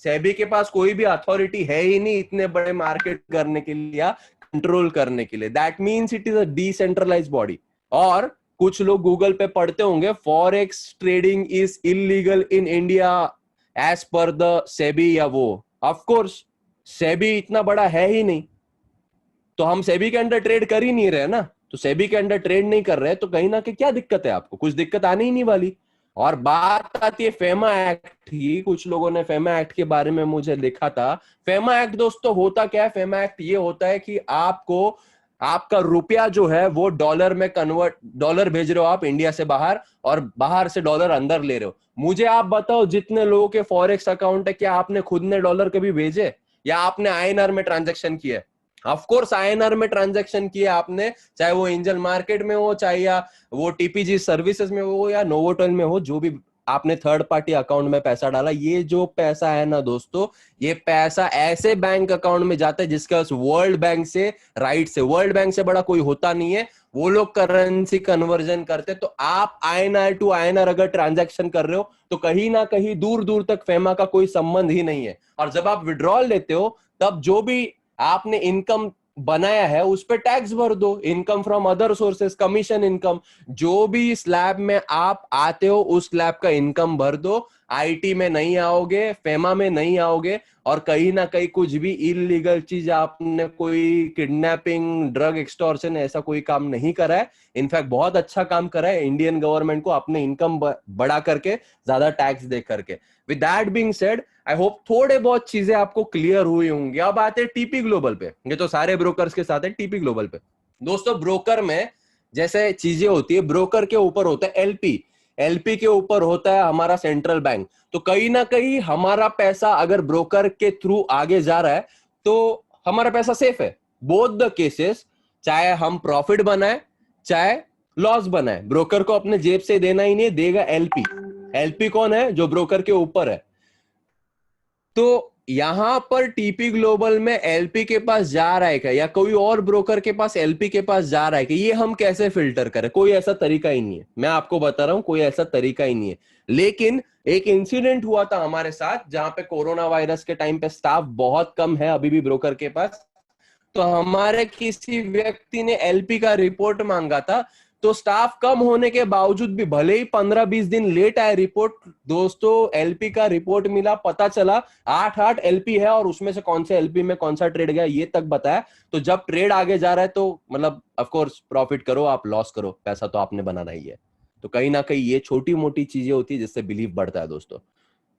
सेबी के पास कोई भी अथॉरिटी है ही नहीं इतने बड़े मार्केट करने के लिए या कंट्रोल करने के लिए। That means it is a decentralised body. और कुछ लोग गूगल पे पढ़ते होंगे forex trading is illegal in India as per the SEBI या वो, ऑफ कोर्स सेबी इतना बड़ा है ही नहीं, तो हम सेबी के अंडर ट्रेड कर ही नहीं रहे ना। तो सेबी के अंडर ट्रेड नहीं कर रहे तो कहीं ना कहीं क्या दिक्कत है, आपको कुछ दिक्कत आने ही नहीं वाली। और बात आती है फेमा एक्ट की, कुछ लोगों ने फेमा एक्ट के बारे में मुझे लिखा था। फेमा एक्ट दोस्तों होता क्या है? फेमा एक्ट ये होता है कि आपको आपका रुपया जो है वो डॉलर में कन्वर्ट, डॉलर भेज रहे हो आप इंडिया से बाहर और बाहर से डॉलर अंदर ले रहे हो। मुझे आप बताओ जितने लोगों के फॉरेक्स अकाउंट है, क्या आपने खुद ने डॉलर कभी भेजे या आपने आईएनआर में ट्रांजैक्शन किया? ऑफ कोर्स आईएनआर में ट्रांजैक्शन किया आपने, चाहे वो एंजल मार्केट में हो, चाहे या वो टीपीजी सर्विसेज में हो या नोवोटेल में हो, जो भी आपने थर्ड पार्टी अकाउंट में पैसा डाला, ये जो पैसा है ना दोस्तों, ये पैसा ऐसे बैंक अकाउंट में जाता है जिसका वर्ल्ड बैंक से राइट से, वर्ल्ड बैंक से बड़ा कोई होता नहीं है, वो लोग करेंसी कन्वर्जन करते। तो आप आईएनआर टू आईएनआर अगर ट्रांजैक्शन कर रहे हो तो कहीं ना कहीं दूर दूर तक फेमा का कोई संबंध ही नहीं है। और जब आप विड्रॉल लेते हो तब जो भी आपने इनकम बनाया है उस पे टैक्स भर दो, income from other sources, commission income, जो भी स्लैब में आप आते हो उस स्लैब का इनकम भर दो। आईटी में नहीं आओगे, फेमा में नहीं आओगे, और कहीं ना कहीं कुछ भी इलीगल चीज आपने, कोई किडनैपिंग, ड्रग एक्सटॉर्शन, ऐसा कोई काम नहीं करा है। इनफैक्ट बहुत अच्छा काम करा है इंडियन गवर्नमेंट को अपने इनकम बढ़ा करके, ज्यादा टैक्स दे करके। With that being said, I hope थोड़े बहुत चीजें आपको क्लियर हुई होंगी। अब आते हैं टीपी ग्लोबल पे, ये तो सारे ब्रोकर्स के साथ है टीपी ग्लोबल पे। दोस्तों ब्रोकर में जैसे चीजें होती है, ब्रोकर के ऊपर होता है एलपी, एलपी के ऊपर होता है हमारा सेंट्रल बैंक। तो कहीं ना कहीं हमारा पैसा अगर ब्रोकर के थ्रू आगे जा रहा है तो हमारा पैसा सेफ है। बोथ द केसेस, चाहे हम प्रॉफिट बनाए चाहे लॉस बनाए, ब्रोकर को अपने जेब से देना ही नहीं, देगा एलपी। एलपी कौन है? जो ब्रोकर के ऊपर है। तो यहां पर टीपी ग्लोबल में एलपी के पास जा रहा है क्या, या कोई और ब्रोकर के पास एलपी के पास जा रहा है कि, ये हम कैसे फिल्टर करें? कोई ऐसा तरीका ही नहीं है, मैं आपको बता रहा हूं, कोई ऐसा तरीका ही नहीं है। लेकिन एक इंसिडेंट हुआ था हमारे साथ, जहां पे कोरोना वायरस के टाइम पे स्टाफ बहुत कम है अभी भी ब्रोकर के पास। तो हमारे किसी व्यक्ति ने एलपी का रिपोर्ट मांगा था, तो स्टाफ कम होने के बावजूद भी, भले ही 15-20 दिन लेट आए रिपोर्ट, दोस्तों एलपी का रिपोर्ट मिला, पता चला 8 एलपी है, और उसमें से कौन से एलपी में कौन सा ट्रेड गया ये तक बताया। तो जब ट्रेड आगे जा रहा है तो मतलब ऑफ कोर्स प्रॉफिट करो, आप लॉस करो, पैसा तो आपने बनाना ही है। तो कहीं ना कहीं ये छोटी मोटी चीजें होती है जिससे बिलीफ बढ़ता है दोस्तों।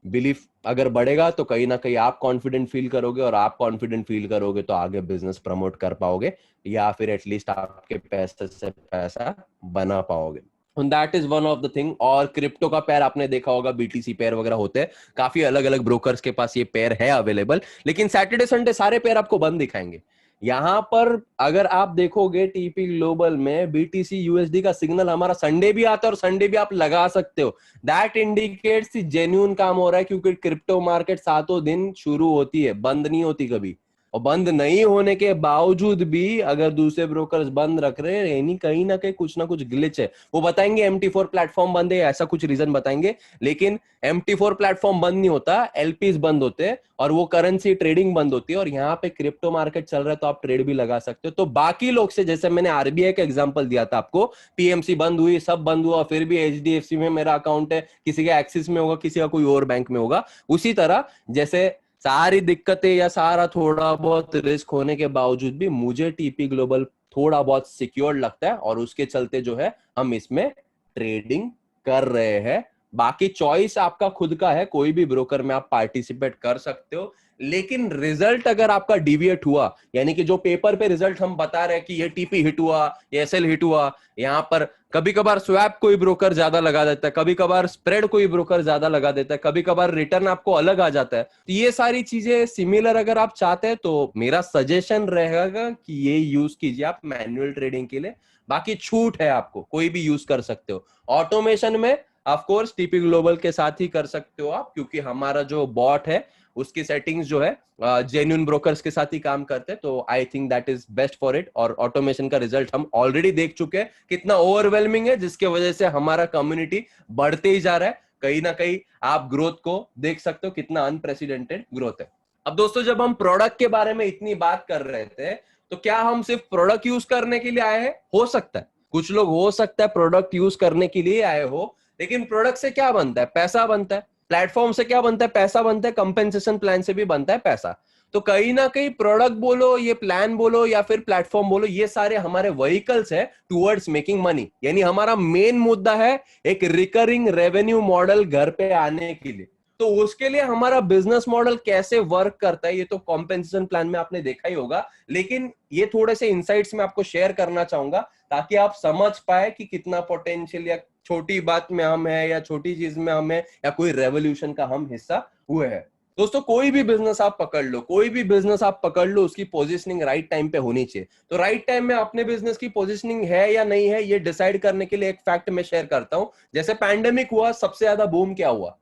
बिलीफ अगर बढ़ेगा तो कहीं ना कहीं आप कॉन्फिडेंट फील करोगे, और आप कॉन्फिडेंट फील करोगे तो आगे बिजनेस प्रमोट कर पाओगे, या फिर एटलीस्ट आपके पैसे से पैसा बना पाओगे। That is one of the thing. और क्रिप्टो का पेयर आपने देखा होगा, बीटीसी पेयर वगैरह होते हैं, काफी अलग अलग ब्रोकर्स के पास ये पेयर है अवेलेबल, लेकिन सैटरडे संडे सारे पेयर आपको बंद दिखाएंगे। यहां पर अगर आप देखोगे टीपी ग्लोबल में बीटीसी यूएसडी का सिग्नल हमारा संडे भी आता है, और संडे भी आप लगा सकते हो। दैट इंडिकेट्स जेन्युइन काम हो रहा है, क्योंकि क्रिप्टो मार्केट 7 दिन शुरू होती है, बंद नहीं होती कभी। और बंद नहीं होने के बावजूद भी अगर दूसरे ब्रोकर्स बंद रख रहे हैं, यानी कहीं ना कहीं कुछ ना कुछ ग्लिच है। वो बताएंगे MT4 प्लेटफॉर्म बंद है, ऐसा कुछ रीजन बताएंगे, लेकिन MT4 प्लेटफॉर्म बंद नहीं होता, एलपीज बंद होते हैं, और वो करेंसी ट्रेडिंग बंद होती है, और यहाँ पे क्रिप्टो मार्केट चल रहा है तो आप ट्रेड भी लगा सकते हो। तो बाकी लोग से, जैसे मैंने आरबीआई का एग्जांपल दिया था आपको, पीएमसी बंद हुई, सब बंद हुआ, फिर भी एचडीएफसी में मेरा अकाउंट है, किसी के एक्सिस में होगा, किसी का कोई और बैंक में होगा। उसी तरह जैसे सारी दिक्कतें या सारा थोड़ा बहुत रिस्क होने के बावजूद भी मुझे टीपी ग्लोबल थोड़ा बहुत सिक्योर लगता है, और उसके चलते जो है हम इसमें ट्रेडिंग कर रहे हैं। बाकी चॉइस आपका खुद का है, कोई भी ब्रोकर में आप पार्टिसिपेट कर सकते हो, लेकिन रिजल्ट अगर आपका डिविएट हुआ, यानी कि जो पेपर पे रिजल्ट हम बता रहे हैं कि ये टीपी हिट हुआ, ये एसएल हिट हुआ, यहां पर कभी कभार स्वैप कोई ब्रोकर ज्यादा लगा देता है, कभी कभार स्प्रेड कोई ब्रोकर ज्यादा लगा देता है, कभी कभार रिटर्न आपको अलग आ जाता है। तो ये सारी चीजें सिमिलर अगर आप चाहते हैं तो मेरा सजेशन रहेगा कि ये यूज कीजिए आप मैन्युअल ट्रेडिंग के लिए। बाकी छूट है, आपको कोई भी यूज कर सकते हो। ऑटोमेशन में ऑफ कोर्स टीपी ग्लोबल के साथ ही कर सकते हो आप, क्योंकि हमारा जो बॉट है उसकी सेटिंग्स जो है जेन्युइन ब्रोकर्स के साथ ही काम करते हैं, तो आई think that is best for it. और ऑटोमेशन का रिजल्ट हम ऑलरेडी देख चुके हैं कितना ओवरवेलमिंग है, जिसके वजह से हमारा कम्युनिटी बढ़ते ही जा रहा है। कहीं ना कहीं आप ग्रोथ को देख सकते हो, कितना अनप्रेसिडेंटेड ग्रोथ है। अब दोस्तों, जब हम प्रोडक्ट के बारे में इतनी बात कर रहे थे, तो क्या हम सिर्फ प्रोडक्ट यूज करने के लिए आए हैं? हो सकता है कुछ लोग, हो सकता है प्रोडक्ट यूज करने के लिए आए हो, लेकिन प्रोडक्ट से क्या बनता है? पैसा बनता है। प्लेटफॉर्म से क्या बनता है? पैसा बनता है। कंपेंसेशन प्लान से भी बनता है पैसा। तो कहीं ना कहीं प्रोडक्ट बोलो, ये प्लान बोलो, या फिर प्लेटफॉर्म बोलो, ये सारे हमारे व्हीकल्स है टुवर्ड्स मेकिंग मनी। यानी हमारा मेन मुद्दा है एक रिकरिंग रेवेन्यू मॉडल घर पे आने के लिए। तो उसके लिए हमारा बिजनेस मॉडल कैसे वर्क करता है, ये तो कॉम्पेंसेशन प्लान में आपने देखा ही होगा, लेकिन ये थोड़े से इंसाइट्स में आपको शेयर करना चाहूंगा, ताकि आप समझ पाए कि कितना पोटेंशियल, या छोटी बात में हम है, या छोटी चीज में हम है, या कोई रेवोल्यूशन का हम हिस्सा हुए हैं। दोस्तों, कोई भी बिजनेस आप पकड़ लो, कोई भी बिजनेस आप पकड़ लो, उसकी पोजीशनिंग राइट टाइम पे होनी चाहिए। तो राइट टाइम में अपने बिजनेस की पोजीशनिंग है या नहीं है, ये डिसाइड करने के लिए एक फैक्ट मैं शेयर करता हूं। जैसे पैंडेमिक हुआ, सबसे ज्यादा बूम क्या हुआ?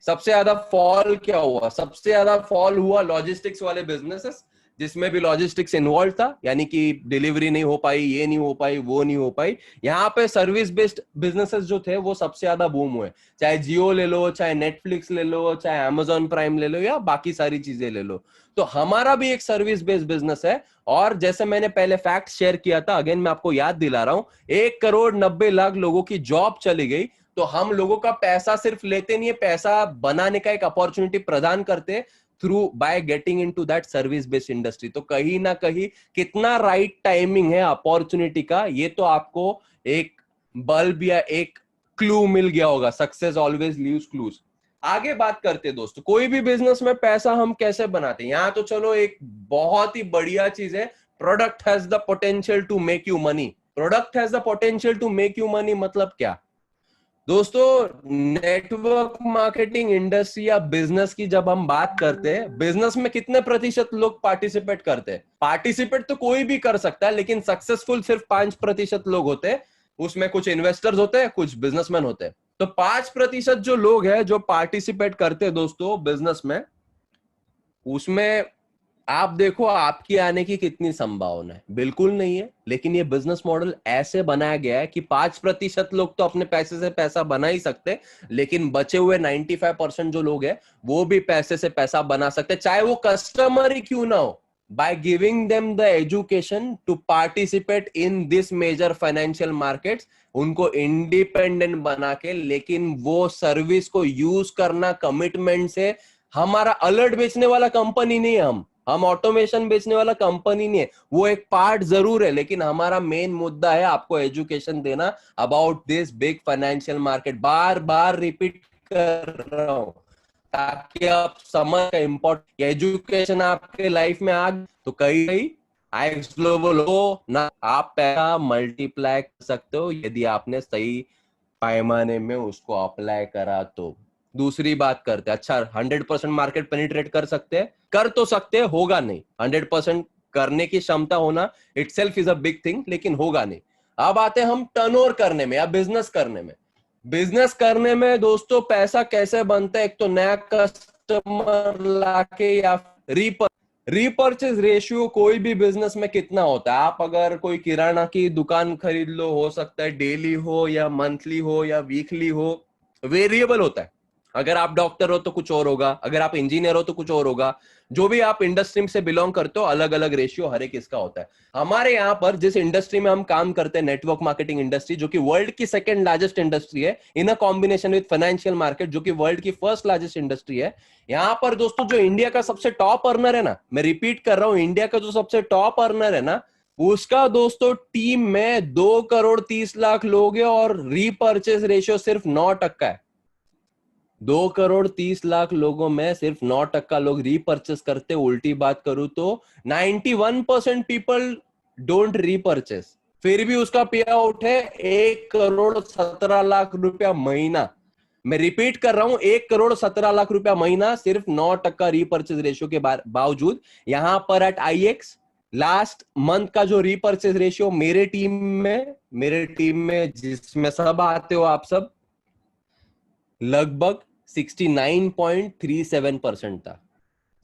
सबसे ज्यादा फॉल क्या हुआ? सबसे ज्यादा फॉल हुआ लॉजिस्टिक्स वाले बिजनेसेस, जिसमें भी लॉजिस्टिक्स इन्वॉल्व था, यानी कि डिलीवरी नहीं हो पाई, ये नहीं हो पाई, वो नहीं हो पाई। यहाँ पे सर्विस बेस्ड बिजनेसेस जो थे वो सबसे ज्यादा बूम हुए। चाहे जियो ले लो, चाहे नेटफ्लिक्स ले लो, चाहे अमेजॉन प्राइम ले लो, या बाकी सारी चीजें ले लो। तो हमारा भी एक सर्विस बेस्ड बिजनेस है, और जैसे मैंने पहले फैक्ट शेयर किया था, अगेन मैं आपको याद दिला रहा हूं, 1,90,00,000 लोगों की जॉब चली गई। तो हम लोगों का पैसा सिर्फ लेते नहीं है, पैसा बनाने का एक अपॉर्चुनिटी प्रदान करते through by getting into that service based industry. तो कहीं ना कहीं कितना राइट टाइमिंग है अपॉर्चुनिटी का, ये तो आपको एक बल्ब या एक क्लू मिल गया होगा। Success always leaves clues. आगे बात करते हैं दोस्तों, कोई भी बिजनेस में पैसा हम कैसे बनाते हैं। यहां तो चलो एक बहुत ही बढ़िया चीज है, product has the potential to make you money. Product has the potential to make you money मतलब क्या दोस्तों? नेटवर्क मार्केटिंग इंडस्ट्री या बिजनेस की जब हम बात करते हैं, बिजनेस में कितने प्रतिशत लोग पार्टिसिपेट करते हैं? पार्टिसिपेट तो कोई भी कर सकता है, लेकिन सक्सेसफुल सिर्फ 5% लोग होते हैं। उसमें कुछ इन्वेस्टर्स होते हैं, कुछ बिजनेसमैन होते हैं। तो 5% जो लोग हैं जो पार्टिसिपेट करते हैं दोस्तों बिजनेस में, उसमें आप देखो आपकी आने की कितनी संभावना है? बिल्कुल नहीं है। लेकिन ये बिजनेस मॉडल ऐसे बनाया गया है कि 5% लोग तो अपने पैसे से पैसा बना ही सकते, लेकिन बचे हुए 95% जो लोग हैं वो भी पैसे से पैसा बना सकते, चाहे वो कस्टमर ही क्यों ना हो, by giving them the education to participate in this major financial markets. उनको इंडिपेंडेंट बना के, लेकिन वो सर्विस को यूज करना कमिटमेंट से। हमारा अलर्ट बेचने वाला कंपनी नहीं है, हम ऑटोमेशन बेचने वाला कंपनी नहीं है। वो एक पार्ट जरूर है, लेकिन हमारा मेन मुद्दा है आपको एजुकेशन देना about this big financial market. Bar bar repeat कर रहा हूं ताकि आप समझ का इम्पोर्टेंट। एजुकेशन आपके लाइफ में आ तो कहीं आईएक्स ग्लोबल हो ना, आप पैसा मल्टीप्लाई कर सकते हो यदि आपने सही पैमाने में उसको अप्लाई करा तो। दूसरी बात करते हैं, अच्छा 100% मार्केट पेनिट्रेट कर सकते हैं? कर तो सकते हैं, होगा नहीं। 100% करने की क्षमता होना itself is a big thing, लेकिन होगा नहीं। अब आते हैं हम टर्नओवर करने में या बिजनेस करने में। बिजनेस करने में दोस्तों पैसा कैसे बनता है? एक तो नया कस्टमर लाके या रीपर्चेज रेशियो कोई भी बिजनेस में कितना होता है? आप अगर कोई किराना की दुकान खरीद लो, हो सकता है डेली हो या मंथली हो या वीकली हो, वेरिएबल होता है। अगर आप डॉक्टर हो तो कुछ और होगा, अगर आप इंजीनियर हो तो कुछ और होगा। जो भी आप इंडस्ट्री से बिलोंग करते हो, अलग अलग रेशियो हर एक इसका होता है। हमारे यहाँ पर जिस इंडस्ट्री में हम काम करते हैं, नेटवर्क मार्केटिंग इंडस्ट्री, जो कि वर्ल्ड की सेकंड लार्जेस्ट इंडस्ट्री है, in a combination with financial market जो कि वर्ल्ड की फर्स्ट लार्जेस्ट इंडस्ट्री है। यहाँ पर दोस्तों जो इंडिया का सबसे टॉप अर्नर है ना, मैं रिपीट कर रहा हूं, इंडिया का जो सबसे टॉप अर्नर है ना, उसका दोस्तों टीम में 2 करोड़ 30 लाख लोग हैं और रीपर्चेज रेशियो सिर्फ 9% है। 2 करोड़ 30 लाख लोगों में सिर्फ 9% लोग रीपर्चेस करते। उल्टी बात करूं तो 91% पीपल डोंट रीपर्चेस, फिर भी उसका पे आउट है 1 करोड़ 17 लाख रुपया महीना। मैं रिपीट कर रहा हूं, 1 करोड़ 17 लाख रुपया महीना, सिर्फ 9% रीपर्चेज रेशियो के बावजूद। यहां पर एट आईएक्स लास्ट मंथ का जो रीपर्चेज रेशियो मेरे टीम में जिसमें सब आते हो आप सब, लगभग 69.37% था।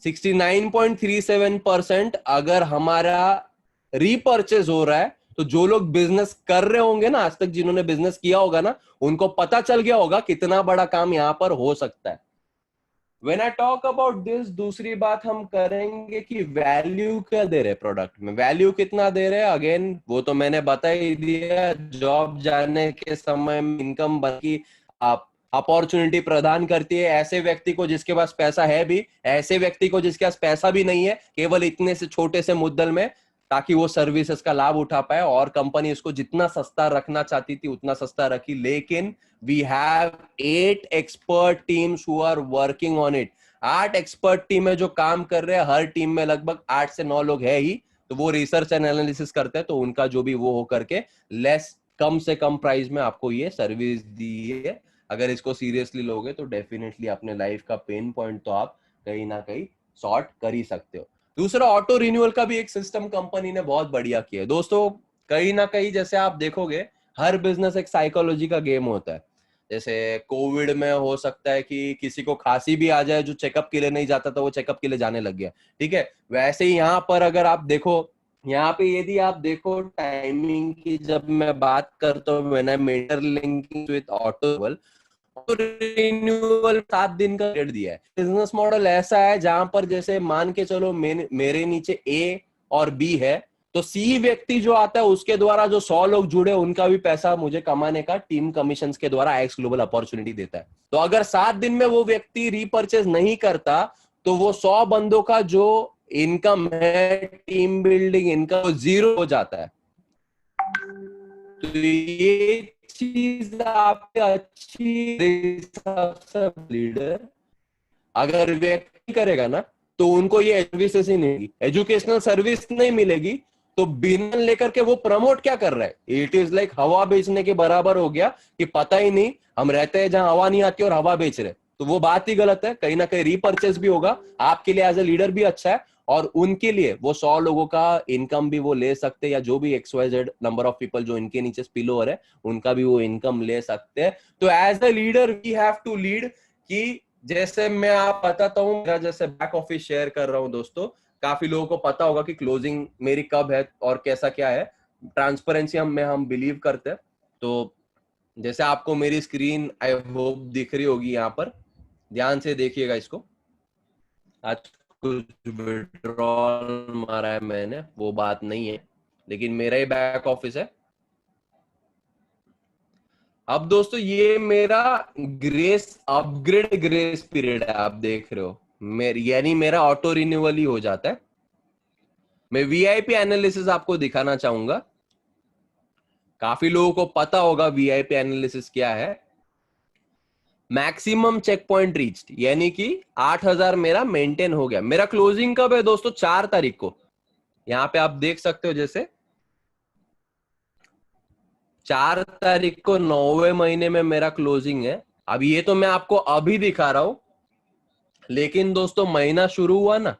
69.37% अगर हमारा रीपर्चेज हो रहा है, तो जो लोग बिजनेस कर रहे होंगे ना, आज तक जिन्होंने बिजनेस किया होगा ना, उनको पता चल गया होगा कितना बड़ा काम यहां पर हो सकता है। When I talk about this, दूसरी बात हम करेंगे कि वैल्यू क्या दे रहे प्रोडक्ट में, वैल्यू कितना दे रहे। अगेन वो तो मैंने बता ही दिया, जॉब जाने के समय इनकम की आप अपॉर्चुनिटी प्रदान करती है ऐसे व्यक्ति को जिसके पास पैसा है भी, ऐसे व्यक्ति को जिसके पास पैसा भी नहीं है, केवल इतने से छोटे से मुद्दल में, ताकि वो सर्विसेज का लाभ उठा पाए। और कंपनी इसको जितना सस्ता रखना चाहती थी उतना सस्ता रखी, लेकिन we have 8 expert teams who are working on it. 8 expert team है जो काम कर रहे हैं। हर टीम में लगभग 8 से 9 लोग है ही, तो वो रिसर्च एंड एनालिसिस करते हैं, तो उनका जो भी वो हो करके कम से कम प्राइस में आपको ये सर्विस दी है। अगर इसको सीरियसली लोगे तो डेफिनेटली अपने लाइफ का पेन पॉइंट तो आप कहीं ना कहीं सॉर्ट कर ही सकते हो। दूसरा, ऑटो रिन्यूअल का भी एक सिस्टम कंपनी ने बहुत बढ़िया किया है दोस्तों। कहीं ना कहीं जैसे आप देखोगे, हर बिजनेस एक साइकोलॉजी का गेम होता है। जैसे कोविड में हो सकता है कि किसी को खांसी भी आ जाए, जो चेकअप के लिए नहीं जाता था वो चेकअप के लिए जाने लग गया, ठीक है। वैसे ही यहाँ पर अगर आप देखो, यहाँ पे यदि आप देखो टाइमिंग की, जब मैं बात करता हूँ when I am interlinking with auto renewal, 7 दिन का पीरियड दिया है। बिजनेस मॉडल ऐसा है जहां पर जैसे मान के चलो मेरे नीचे ए और बी है, तो सी व्यक्ति जो आता है उसके द्वारा जो 100 लोग जुड़े उनका भी पैसा मुझे कमाने का टीम कमीशन के द्वारा एक्स ग्लोबल अपॉर्चुनिटी देता है। तो अगर 7 दिन में वो व्यक्ति रीपर्चेज नहीं करता, तो वो 100 बंदों का जो इनकम है, टीम बिल्डिंग इनकम, वो 0 हो जाता है। तो ये चीज आपके अच्छी लीडर अगर व्यक्ति करेगा ना, तो उनको ये सर्विसेज ही नहीं, एजुकेशनल सर्विस नहीं मिलेगी, तो बिना लेकर के वो प्रमोट क्या कर रहा है, इट इज लाइक हवा बेचने के बराबर हो गया कि पता ही नहीं हम रहते हैं जहां हवा नहीं आती और हवा बेच रहे, तो वो बात ही गलत है। कहीं ना कहीं रीपर्चेस भी होगा, आपके लिए एज ए लीडर भी अच्छा है, और उनके लिए वो 100 लोगों का इनकम भी वो ले सकते हैं, या जो भी XYZ नंबर ऑफ पीपल जो इनके नीचे स्पिल ओवर है उनका भी वो इनकम ले सकते हैं। तो as a leader we have to lead, कि जैसे मैं आप बताता हूँ, मेरा जैसे बैक ऑफिस शेयर कर रहा हूँ दोस्तों, काफी लोगों को पता होगा कि क्लोजिंग मेरी कब है और कैसा क्या है, ट्रांसपेरेंसी हम बिलीव करते हैं। तो जैसे आपको मेरी स्क्रीन आई होप दिख रही होगी, यहाँ पर ध्यान से देखिएगा इसको। आज कुछ विड्रॉल मारा है मैंने, वो बात नहीं है, लेकिन मेरा ही बैक ऑफिस है। अब दोस्तों ये मेरा ग्रेस अपग्रेड ग्रेस पीरियड है, आप देख रहे हो, यानी मेरा ऑटो रिन्यूअल ही हो जाता है। मैं वीआईपी एनालिसिस आपको दिखाना चाहूंगा, काफी लोगों को पता होगा वीआईपी एनालिसिस क्या है। मैक्सिमम चेक पॉइंट रीच्ड, यानी कि 8000 मेरा मेंटेन हो गया। मेरा क्लोजिंग कब है दोस्तों, 4 तारीख को, यहां पे आप देख सकते हो, जैसे 4 तारीख को 9वें महीने में मेरा क्लोजिंग है। अब ये तो मैं आपको अभी दिखा रहा हूं, लेकिन दोस्तों महीना शुरू हुआ ना,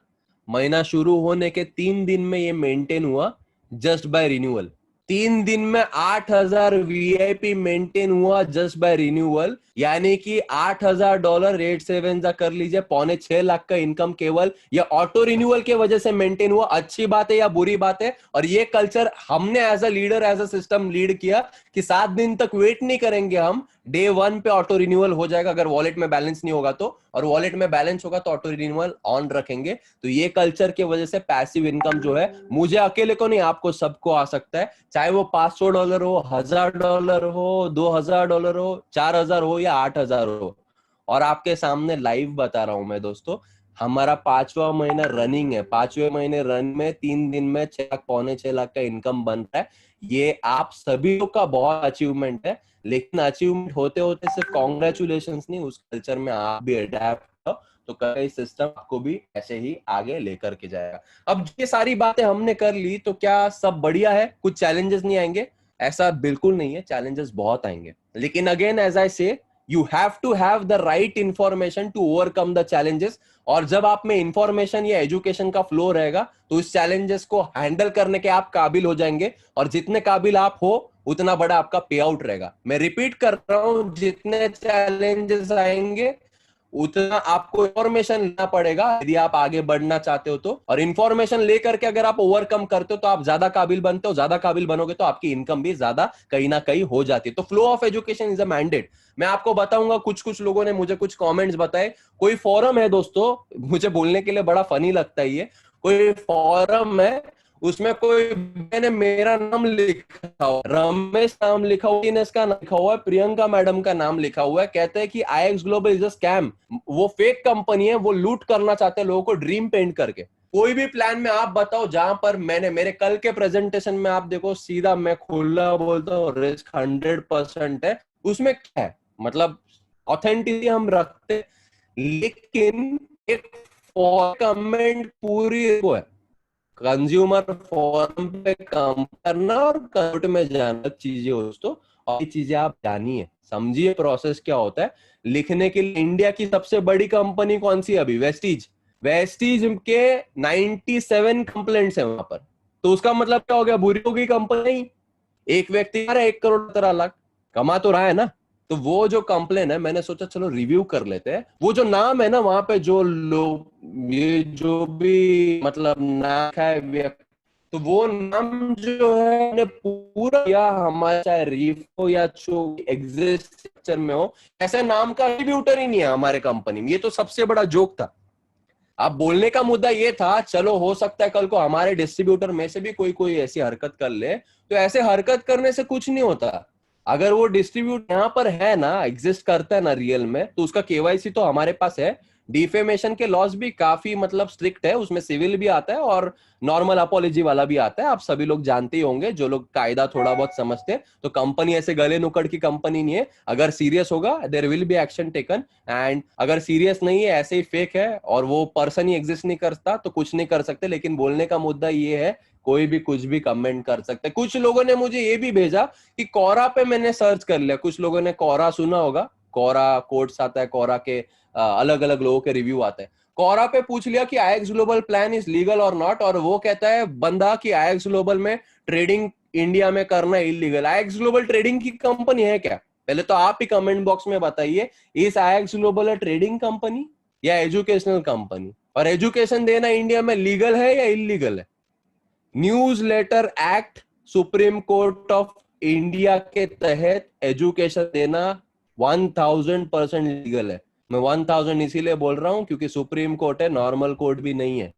महीना शुरू होने के 3 दिन में ये मेंटेन हुआ जस्ट बाय रिन्यूअल। 3 दिन में 8000 वीआईपी मेंटेन हुआ जस्ट बाय रिन्यूअल, यानी कि $8000 रेट सेवन जा कर लीजिए, 6.25 लाख का इनकम केवल ये ऑटो रिन्यूअल के वजह से मेंटेन हुआ। अच्छी बात है या बुरी बात है? और ये कल्चर हमने as a leader, as a system lead किया कि 7 दिन तक वेट नहीं करेंगे हम, डे 1 पे ऑटो रिन्यूअल हो जाएगा अगर वॉलेट में बैलेंस नहीं होगा तो, और वॉलेट में बैलेंस होगा तो ऑटो रिन्यूअल ऑन रखेंगे। तो ये कल्चर की वजह से पैसिव इनकम जो है, मुझे अकेले को नहीं, आपको सबको आ सकता है, चाहे वो $500 हो, $1000 हो, $2000 हो, 4000 हो या 8000 हो। और आपके सामने लाइव बता रहा हूं मैं दोस्तों, हमारा 5वां महीना रनिंग है, 5वें महीने रन में 3 दिन में 6 पौने 6 लाख का इनकम बन रहा है। ये आप सभी का बहुत अचीवमेंट है, लेकिन अचीवमेंट होते होते सिर्फ कॉन्ग्रेचुलेशंस नहीं, उस कल्चर में आप भी अडेप्ट हो, तो कई सिस्टम आपको भी ऐसे ही आगे लेकर के जाएगा। अब ये सारी बातें हमने कर ली, तो क्या सब बढ़िया है, कुछ चैलेंजेस नहीं आएंगे? ऐसा बिल्कुल नहीं है, चैलेंजेस बहुत आएंगे, लेकिन again as I say, you have to have the right information to overcome the challenges. और जब आप में इंफॉर्मेशन या एजुकेशन का फ्लो रहेगा, तो इस चैलेंजेस को हैंडल करने के आप काबिल हो जाएंगे, और जितने काबिल आप हो उतना बड़ा आपका पे आउट रहेगा। मैं रिपीट कर रहा हूं, जितने चैलेंजेस आएंगे उतना आपको इंफॉर्मेशन लेना पड़ेगा यदि आप आगे बढ़ना चाहते हो तो, और इंफॉर्मेशन लेकर के अगर आप ओवरकम करते हो तो आप ज्यादा काबिल बनते हो, ज्यादा काबिल बनोगे तो आपकी इनकम भी ज्यादा कहीं ना कहीं हो जाती है। तो flow of education is a mandate. मैं आपको बताऊंगा, कुछ कुछ लोगों ने मुझे कुछ कमेंट्स बताए, कोई फोरम है दोस्तों, मुझे बोलने के लिए बड़ा फनी लगता है ये, कोई फोरम है, उसमें कोई मैंने मेरा नाम लिखा हुआ, रमेश नाम लिखा हुआ, इनेस का नाम लिखा हुआ है, प्रियंका मैडम का नाम लिखा हुआ है, कहते हैं कि IX global is a scam, वो फेक कंपनी है, वो लूट करना चाहते हैं लोगों को ड्रीम पेंट करके। कोई भी प्लान में आप बताओ जहां पर मैंने, मेरे कल के प्रेजेंटेशन में आप देखो, सीधा मैं खुला बोलता हूँ, रिस्क 100% है, उसमें क्या है, मतलब ऑथेंटिसिटी हम रखते, लेकिन एक कमेंट पूरी को है, कंज्यूमर फोरम पे काम करना और कोर्ट में जाना चीजें दोस्तों, और ये चीजें आप जानिए, समझिए प्रोसेस क्या होता है। लिखने के लिए इंडिया की सबसे बड़ी कंपनी कौन सी है अभी? वेस्टीज। वेस्टीज के 97 कंप्लेंट्स है वहां पर, तो उसका मतलब क्या हो गया? बुरी हो गई कंपनी? एक व्यक्ति 1 करोड़ 17 लाख कमा तो रहा है ना। तो वो जो कंप्लेन है, मैंने सोचा चलो रिव्यू कर लेते हैं, वो जो नाम है ना वहां पे, जो लोग, ये जो भी मतलब नाम है व्यक्ति, तो वो नाम जो है ने पूरा, या हमारा चाहे रीफो या जो एग्जिस्ट में हो, ऐसे नाम का डिस्ट्रीब्यूटर ही नहीं है हमारे कंपनी में। ये तो सबसे बड़ा जोक था। अब बोलने का मुद्दा ये था, चलो हो सकता है कल को हमारे डिस्ट्रीब्यूटर में से भी कोई कोई ऐसी हरकत कर ले, तो ऐसे हरकत करने से कुछ नहीं होता। अगर वो डिस्ट्रीब्यूट यहाँ पर है ना, एग्जिस्ट करता है ना रियल में, तो उसका केवाईसी तो हमारे पास है। डिफेमेशन के लॉस भी काफी मतलब स्ट्रिक्ट है, उसमें सिविल भी आता है और नॉर्मल अपॉलॉजी वाला भी आता है। आप सभी लोग जानते ही होंगे, जो लोग कायदा थोड़ा बहुत समझते हैं। तो कंपनी ऐसे गले नुकड़ की कंपनी नहीं है, अगर सीरियस होगा there will be action taken, and अगर सीरियस नहीं है, ऐसे ही फेक है और वो पर्सन ही एग्जिस्ट नहीं करता, तो कुछ नहीं कर सकते। लेकिन बोलने का मुद्दा ये है, कोई भी कुछ भी कमेंट कर सकते हैं। कुछ लोगों ने मुझे ये भी भेजा कि कोरा पे मैंने सर्च कर लिया, कुछ लोगों ने कोरा सुना होगा, कोरा कोट्स आता है, कोरा के अलग अलग लोगों के रिव्यू आते हैं। कोरा पे पूछ लिया कि आईएक्स ग्लोबल प्लान इज लीगल और नॉट, और वो कहता है बंदा कि आईएक्स ग्लोबल में ट्रेडिंग इंडिया में करना इलीगल। आईएक्स ग्लोबल ट्रेडिंग की कंपनी है क्या? पहले तो आप ही कमेंट बॉक्स में बताइए, इस आईएक्स ग्लोबल ट्रेडिंग कंपनी या एजुकेशनल कंपनी? और एजुकेशन देना इंडिया में लीगल है या इलीगल है? News letter act supreme court of India के तहत एजुकेशन देना 1000% लीगल है। मैं 1000 इसीलिए बोल रहा हूं क्योंकि सुप्रीम कोर्ट है, नॉर्मल कोर्ट भी नहीं है।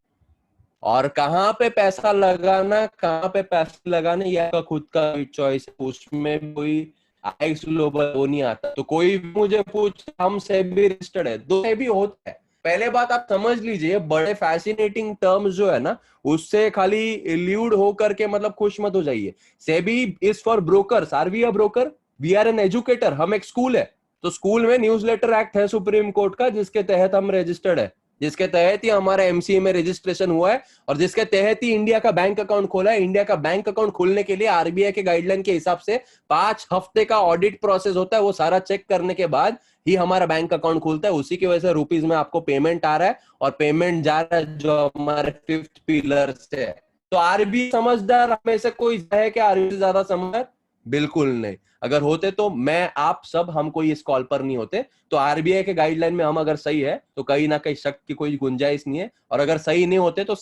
और कहां पे पैसा लगाना, कहां पे पैसा लगाना, यह आपका खुद का चॉइस है, उसमें कोई आईएक्स ग्लोबल वो नहीं आता। तो कोई भी मुझे पूछ, हम सेबी रजिस्टर्ड है, दो सेबी होता है। पहले बात आप समझ लीजिए, बड़े फैसिनेटिंग टर्म्स जो है ना, उससे खाली इल्यूड होकर के मतलब खुश मत हो जाइए। SEBI is for brokers. Are we a broker? We are an educator. हम एक स्कूल है, तो स्कूल में न्यूज़लेटर एक्ट है सुप्रीम कोर्ट का, जिसके तहत हम रजिस्टर्ड है, जिसके तहत ही हमारा एमसीए में रजिस्ट्रेशन हुआ है, और जिसके तहत ही इंडिया का बैंक अकाउंट खोला है। इंडिया का बैंक अकाउंट खोलने के लिए आरबीआई के गाइडलाइन के हिसाब से 5 हफ्ते का ऑडिट प्रोसेस होता है। वो सारा चेक करने के बाद ही हमारा बैंक अकाउंट खुलता है। उसी की वजह से रुपीज में आपको पेमेंट आ रहा है, और पेमेंट जा रहा है जो हमारे 5th पिलर से है। तो आरबीआई समझदार हमें से कोई है कि आरबीआई से ज्यादा समझदार? बिल्कुल नहीं। अगर होते तो मैं, आप सब, हम कोई इस कॉल पर नहीं होते। तो आरबीआई के गाइडलाइन में हम अगर सही है तो कहीं ना कहीं शक की कोई गुंजाइश नहीं है। और अगर सही नहीं होते तो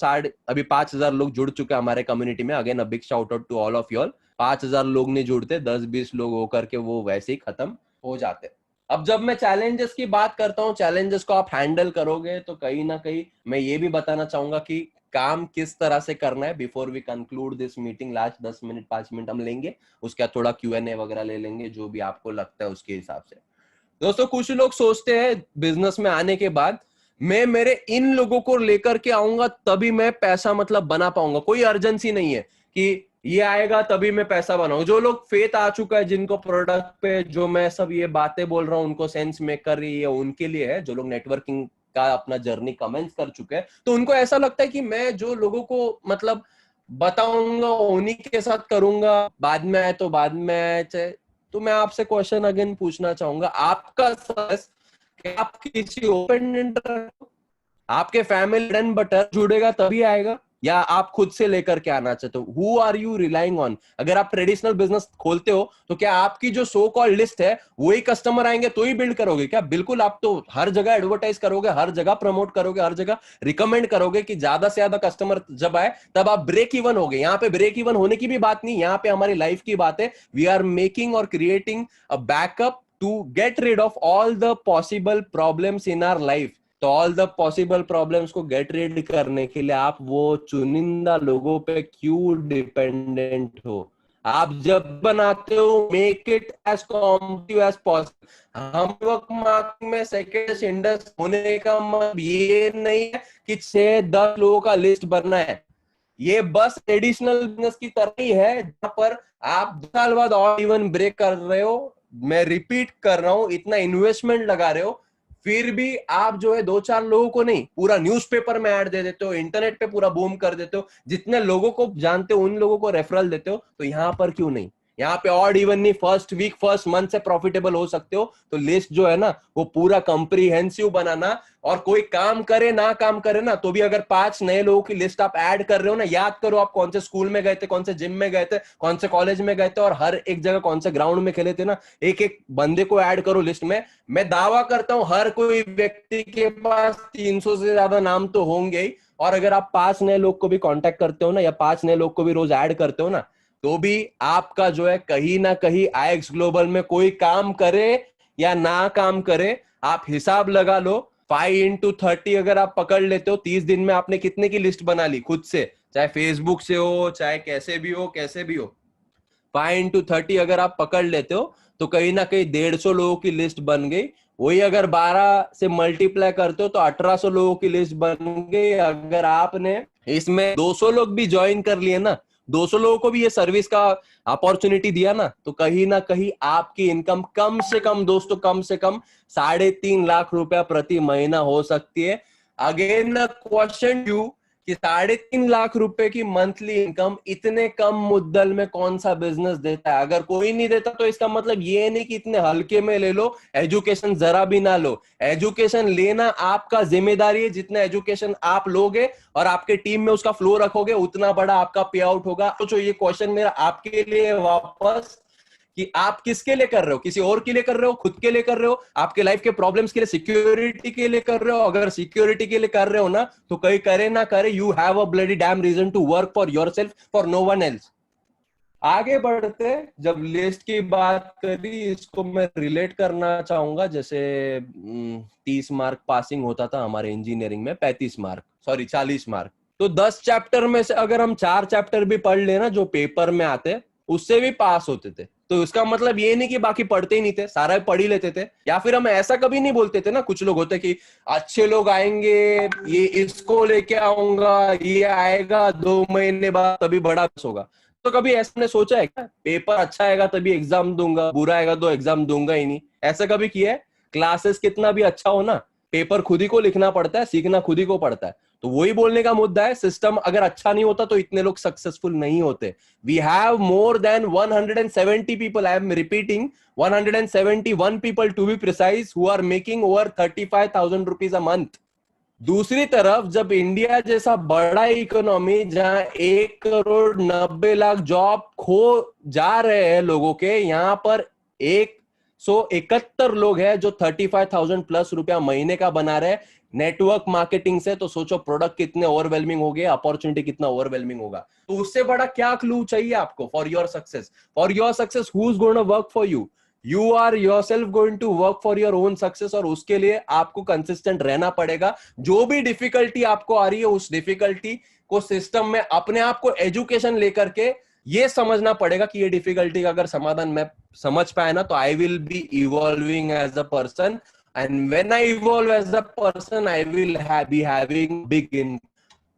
अभी 5000 लोग जुड़ चुके हैं हमारे कम्युनिटी में। Again a big shout out to all of you all. 5000 लोग नहीं जुड़ते, 10-20 लोग होकर के वो वैसे ही खत्म हो जाते। अब जब मैं चैलेंजेस की बात करता हूँ, चैलेंजेस को आप हैंडल करोगे तो कहीं ना कहीं मैं ये भी बताना चाहूंगा कि काम किस तरह से करना है। Before we conclude this meeting, last 10 minute 5 minute हम लेंगे, उसके बाद थोड़ा Q&A वगैरह ले लेंगे, जो भी आपको लगता है उसके हिसाब से। दोस्तों, कुछ लोग सोचते हैं बिजनेस में आने के बाद मैं मेरे इन लोगों को लेकर के आऊंगा तभी मैं पैसा मतलब बना पाऊंगा। कोई अर्जेंसी नहीं है कि ये आएगा तभी मैं पैसा बनाऊं। जो लोग फेथ आ चुका है, जिनको प्रोडक्ट पे जो मैं सब ये बातें बोल रहा हूं उनको सेंस मेक कर रही है, उनके लिए है। जो लोग नेटवर्किंग का अपना जर्नी कमेंस कर चुके हैं, तो उनको ऐसा लगता है कि मैं जो लोगों को मतलब बताऊंगा उन्हीं के साथ करूंगा, बाद में आए तो बाद में आए। तो मैं आपसे क्वेश्चन अगेन पूछना चाहूंगा, आपका सस कि आप किसी ओपन इंटरव्यू, आपके फैमिली ब्रेड बटर जुड़ेगा तभी आएगा, या आप खुद से लेकर के आना चाहते हो? Who are you relying on? अगर आप ट्रेडिशनल बिजनेस खोलते हो तो क्या आपकी जो सो कॉल्ड लिस्ट है वही कस्टमर आएंगे तो ही बिल्ड करोगे क्या? बिल्कुल, आप तो हर जगह एडवर्टाइज करोगे, हर जगह प्रमोट करोगे, हर जगह रिकमेंड करोगे कि ज्यादा से ज्यादा कस्टमर जब आए तब आप ब्रेक इवन होगे। यहाँ पे ब्रेक इवन होने की भी बात नहीं, यहाँ पे हमारी लाइफ की बात है। वी आर मेकिंग और creating a backup to get rid of all the possible problems in our life। तो ऑल द पॉसिबल प्रॉब्लम्स को गेट रीड करने के लिए आप वो चुनिंदा लोगों पे क्यों डिपेंडेंट हो? आप जब बनाते हो make it as competitive as possible. हम लोग मार्केटिंग में सेकंड इंडस होने का मतलब ये नहीं है कि 6-10 लोगों का लिस्ट बनना है। ये बस ट्रेडिशनल बिजनेस की तरह ही है, जहां पर आप 2 साल बाद और इवन ब्रेक कर रहे हो। मैं रिपीट कर रहा हूं, इतना इन्वेस्टमेंट लगा रहे हो, फिर भी आप जो है 2-4 लोगों को नहीं, पूरा न्यूज़पेपर में ऐड दे देते हो, इंटरनेट पे पूरा बूम कर देते हो, जितने लोगों को जानते हो उन लोगों को रेफरल देते हो। तो यहां पर क्यों नहीं? यहाँ पे ऑड इवन नहीं, फर्स्ट वीक फर्स्ट मंथ से प्रॉफिटेबल हो सकते हो। तो लिस्ट जो है ना वो पूरा कंप्रीहेंसिव बनाना, और कोई काम करे ना काम करे ना तो भी अगर 5 नए लोगों की लिस्ट आप ऐड कर रहे हो ना, याद करो आप कौन से स्कूल में गए थे, कौन से जिम में गए थे, कौन से कॉलेज में गए थे, और हर एक जगह कौन से ग्राउंड में खेले थे ना। एक एक बंदे को ऐड करो लिस्ट में। मैं दावा करता हूं हर कोई व्यक्ति के पास 300 से ज्यादा नाम तो होंगे ही। और अगर आप 5 नए लोग को भी कांटेक्ट करते हो ना, या 5 नए लोग को भी रोज ऐड करते हो ना, तो भी आपका जो है कहीं ना कहीं आईएक्स ग्लोबल में कोई काम करे या ना काम करे, आप हिसाब लगा लो। 5x30 अगर आप पकड़ लेते हो, 30 दिन में आपने कितने की लिस्ट बना ली खुद से, चाहे फेसबुक से हो, चाहे कैसे भी हो, कैसे भी हो। 5x30 अगर आप पकड़ लेते हो तो कहीं ना कहीं 150 लोगों की लिस्ट बन गई। वही अगर 12 से मल्टीप्लाई करते हो तो 1800 लोगों की लिस्ट बन गई। अगर आपने इसमें 200 लोग भी ज्वाइन कर लिए ना, 200 लोगों को भी ये सर्विस का अपॉर्चुनिटी दिया ना, तो कहीं ना कहीं आपकी इनकम कम से कम दोस्तों, कम से कम 3.5 लाख रुपया प्रति महीना हो सकती है। अगेन क्वेश्चन यू कि 3.5 लाख रुपए की मंथली इनकम इतने कम मुद्दल में कौन सा बिजनेस देता है? अगर कोई नहीं देता तो इसका मतलब ये नहीं कि इतने हल्के में ले लो, एजुकेशन जरा भी ना लो। एजुकेशन लेना आपका जिम्मेदारी है। जितना एजुकेशन आप लोगे और आपके टीम में उसका फ्लो रखोगे, उतना बड़ा आपका पे आउट होगा। तो ये क्वेश्चन मेरा आपके लिए वापस, कि आप किसके लिए कर रहे हो? किसी और के लिए कर रहे हो? खुद के लिए कर रहे हो? आपके लाइफ के प्रॉब्लम्स के लिए, सिक्योरिटी के लिए कर रहे हो? अगर सिक्योरिटी के लिए कर रहे हो ना, तो कहीं करे ना करे, you have a bloody damn reason to work for yourself, for no one else. आगे बढ़ते, जब लिस्ट की बात करी, इसको मैं रिलेट करना चाहूंगा। जैसे 30 मार्क पासिंग होता था हमारे इंजीनियरिंग में, 35 मार्क, सॉरी 40 मार्क। तो 10 चैप्टर में से अगर हम 4 चैप्टर भी पढ़ लेना जो पेपर में आते, उससे भी पास होते थे। तो इसका मतलब ये नहीं कि बाकी पढ़ते ही नहीं थे, सारा पढ़ ही लेते थे। या फिर हम ऐसा कभी नहीं बोलते थे ना, कुछ लोग होते कि अच्छे लोग आएंगे, ये इसको लेके आऊंगा, ये आएगा 2 महीने बाद तभी बड़ा होगा। तो कभी ऐसा ने सोचा है क्या पेपर अच्छा आएगा तभी एग्जाम दूंगा, बुरा आएगा तो एग्जाम दूंगा ही नहीं? ऐसा कभी किया है? क्लासेस कितना भी अच्छा हो ना, पेपर खुद ही को लिखना पड़ता है, सीखना खुद ही को पड़ता है। तो वही बोलने का मुद्दा है, सिस्टम अगर अच्छा नहीं होता तो इतने लोग सक्सेसफुल नहीं होते। We have more than 170 people, I am repeating, 171 people to be precise, who are making over 35,000 rupees a month. दूसरी तरफ जब इंडिया जैसा बड़ा इकोनॉमी, जहां 1,90,00,000 जॉब खो जा रहे हैं लोगों के, यहां पर 171 लोग हैं जो 35,000 प्लस रुपया महीने का बना रहे हैं नेटवर्क मार्केटिंग से। तो सोचो प्रोडक्ट कितने ओवरवेलमिंग हो गए, अपॉर्चुनिटी कितना ओवरवेलमिंग होगा। तो उससे बड़ा क्या क्लू चाहिए आपको for your success? For your success, who is going to work for you? You are yourself going to work for your own success, और उसके लिए आपको कंसिस्टेंट रहना पड़ेगा। जो भी डिफिकल्टी आपको आ रही है, उस डिफिकल्टी को सिस्टम में अपने आप को एजुकेशन लेकर के ये समझना पड़ेगा कि ये डिफिकल्टी का अगर समाधान मैं समझ पाया ना, तो I will be evolving as a person, and when I evolve as a person, I will be having big in.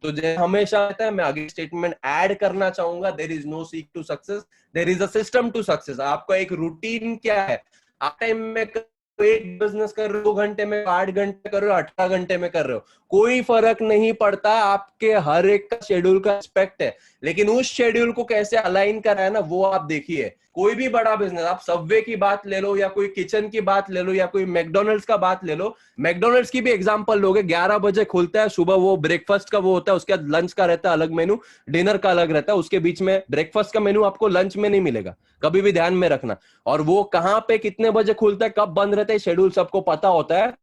तो जैसे हमेशा रहता है, मैं आगे स्टेटमेंट ऐड करना चाहूंगा, there is no seek to success, there is a system to success. आपका एक रूटीन क्या है? आप टाइम में एक बिजनेस कर रहे हो 2 घंटे में, 8 घंटे कर रहे हो, 18 घंटे में कर रहे हो, कोई फर्क नहीं पड़ता। आपके हर एक का शेड्यूल का एस्पेक्ट है, लेकिन उस शेड्यूल को कैसे अलाइन करा है ना, वो आप देखिए। कोई भी बड़ा बिजनेस, आप सबवे की बात ले लो, या कोई किचन की बात ले लो, या कोई मैकडोनल्ड्स का बात ले लो। मैकडोनल्ड्स की भी एग्जांपल लोगे, 11 बजे खुलता है सुबह, वो ब्रेकफास्ट का वो होता है, उसके बाद लंच का रहता है अलग मेनू, डिनर का अलग रहता है, उसके बीच में ब्रेकफास्ट का मेनू आपको लंच में नहीं मिलेगा, कभी भी ध्यान में रखना। और वो कहां पे कितने बजे खुलता है, कब बंद रहता है, शेड्यूल सबको पता होता है।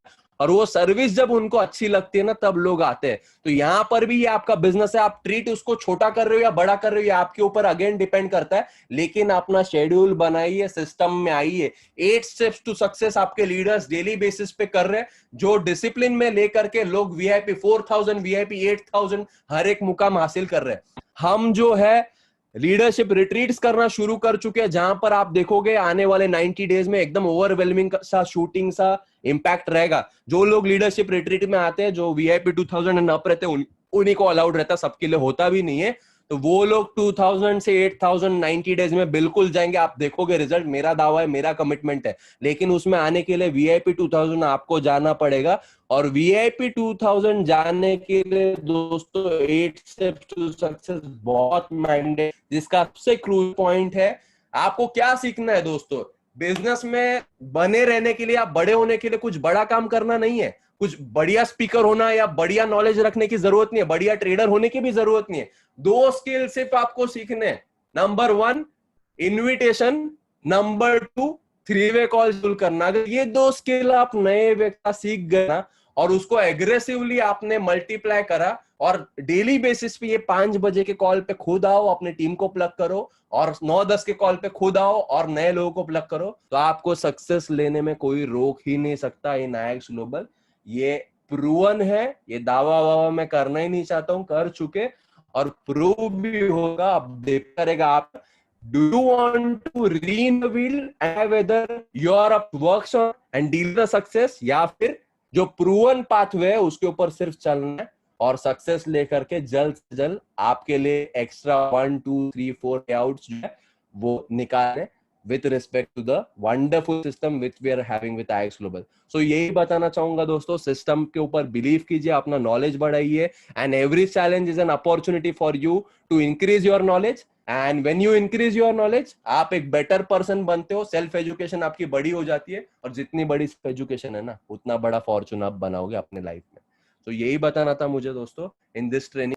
और वो सर्विस जब उनको अच्छी लगती है ना, तब लोग आते हैं। तो यहां पर भी ये आपका बिजनेस है, आप ट्रीट उसको छोटा कर रहे हो या बड़ा कर रहे हो, ये आपके ऊपर अगेन डिपेंड करता है। लेकिन अपना शेड्यूल बनाइए, सिस्टम में आइए। 8 स्टेप्स टू सक्सेस आपके लीडर्स डेली बेसिस पे कर रहे हैं, जो डिसिप्लिन में लेकर के लोग वीआईपी 4,000, वीआईपी 8,000 हर एक मुकाम हासिल कर रहे हैं। हम जो है लीडरशिप रिट्रीट्स करना शुरू कर चुके हैं, जहां पर आप देखोगे आने वाले 90 डेज में एकदम ओवरवेलमिंग सा, शूटिंग सा इम्पैक्ट रहेगा। जो लोग लीडरशिप रिट्रीट में आते हैं, जो वीआईपी 2000 एंड अप रहते हैं, उन्हीं को अलाउड रहता है, सबके लिए होता भी नहीं है। तो वो लोग 2000 से 8000 90 डेज में बिल्कुल जाएंगे, आप देखोगे रिजल्ट, मेरा दावा है, मेरा कमिटमेंट है। लेकिन उसमें आने के लिए वीआईपी 2000 आपको जाना पड़ेगा। और वीआईपी 2000 जाने के लिए दोस्तों 8 स्टेप्स टू सक्सेस बहुत मैंडेट, जिसका सबसे क्रूल पॉइंट है, आपको क्या सीखना है दोस्तों? बिजनेस में बने रहने के लिए, आप बड़े होने के लिए कुछ बड़ा काम करना नहीं है, कुछ बढ़िया स्पीकर होना या बढ़िया नॉलेज रखने की जरूरत नहीं है, बढ़िया ट्रेडर होने की भी जरूरत नहीं है। 2 स्किल सिर्फ आपको सीखने हैं। नंबर 1 इनविटेशन, नंबर 2 3 वे कॉल शुरू करना। अगर ये 2 स्किल आप नए व्यक्ति सीख गए ना, और उसको एग्रेसिवली आपने मल्टीप्लाई करा, और डेली बेसिस पे ये 5 बजे के कॉल पे खुद आओ, अपने टीम को प्लग करो, और 9-10 के कॉल पे खुद आओ और नए लोगों को प्लग करो, तो आपको सक्सेस लेने में कोई रोक ही नहीं सकता इन आईएक्स ग्लोबल। ये प्रूवन है, ये दावा वावा मैं करना ही नहीं चाहता हूं, कर चुके, और प्रूव भी होगा, अब देख करेगा आप। Do you want to reinvent the wheel and whether you are a works on and deal the success, या फिर जो प्रूवन पाथवे है उसके ऊपर सिर्फ चलना है, और सक्सेस लेकर के जल्द से जल्द आपके लिए एक्स्ट्रा 1 2 3 4 पे आउट्स जो है वो निकाले। with respect to the wonderful system which we are having with IX Global. So यही बताना चाहूंगा दोस्तों, सिस्टम के ऊपर बिलीव कीजिए, अपना नॉलेज बढ़ाइए, and every challenge is an opportunity for you to increase your knowledge, and when you increase your knowledge आप एक बेटर पर्सन बनते हो, सेल्फ एजुकेशन आपकी बड़ी हो जाती है, और जितनी बड़ी सेल्फ एजुकेशन है ना, उतना बड़ा फॉर्चून आप बनाओगे अपने लाइफ में. तो यही बताना था मुझे दोस्तों इन दिस ट्रेनिंग.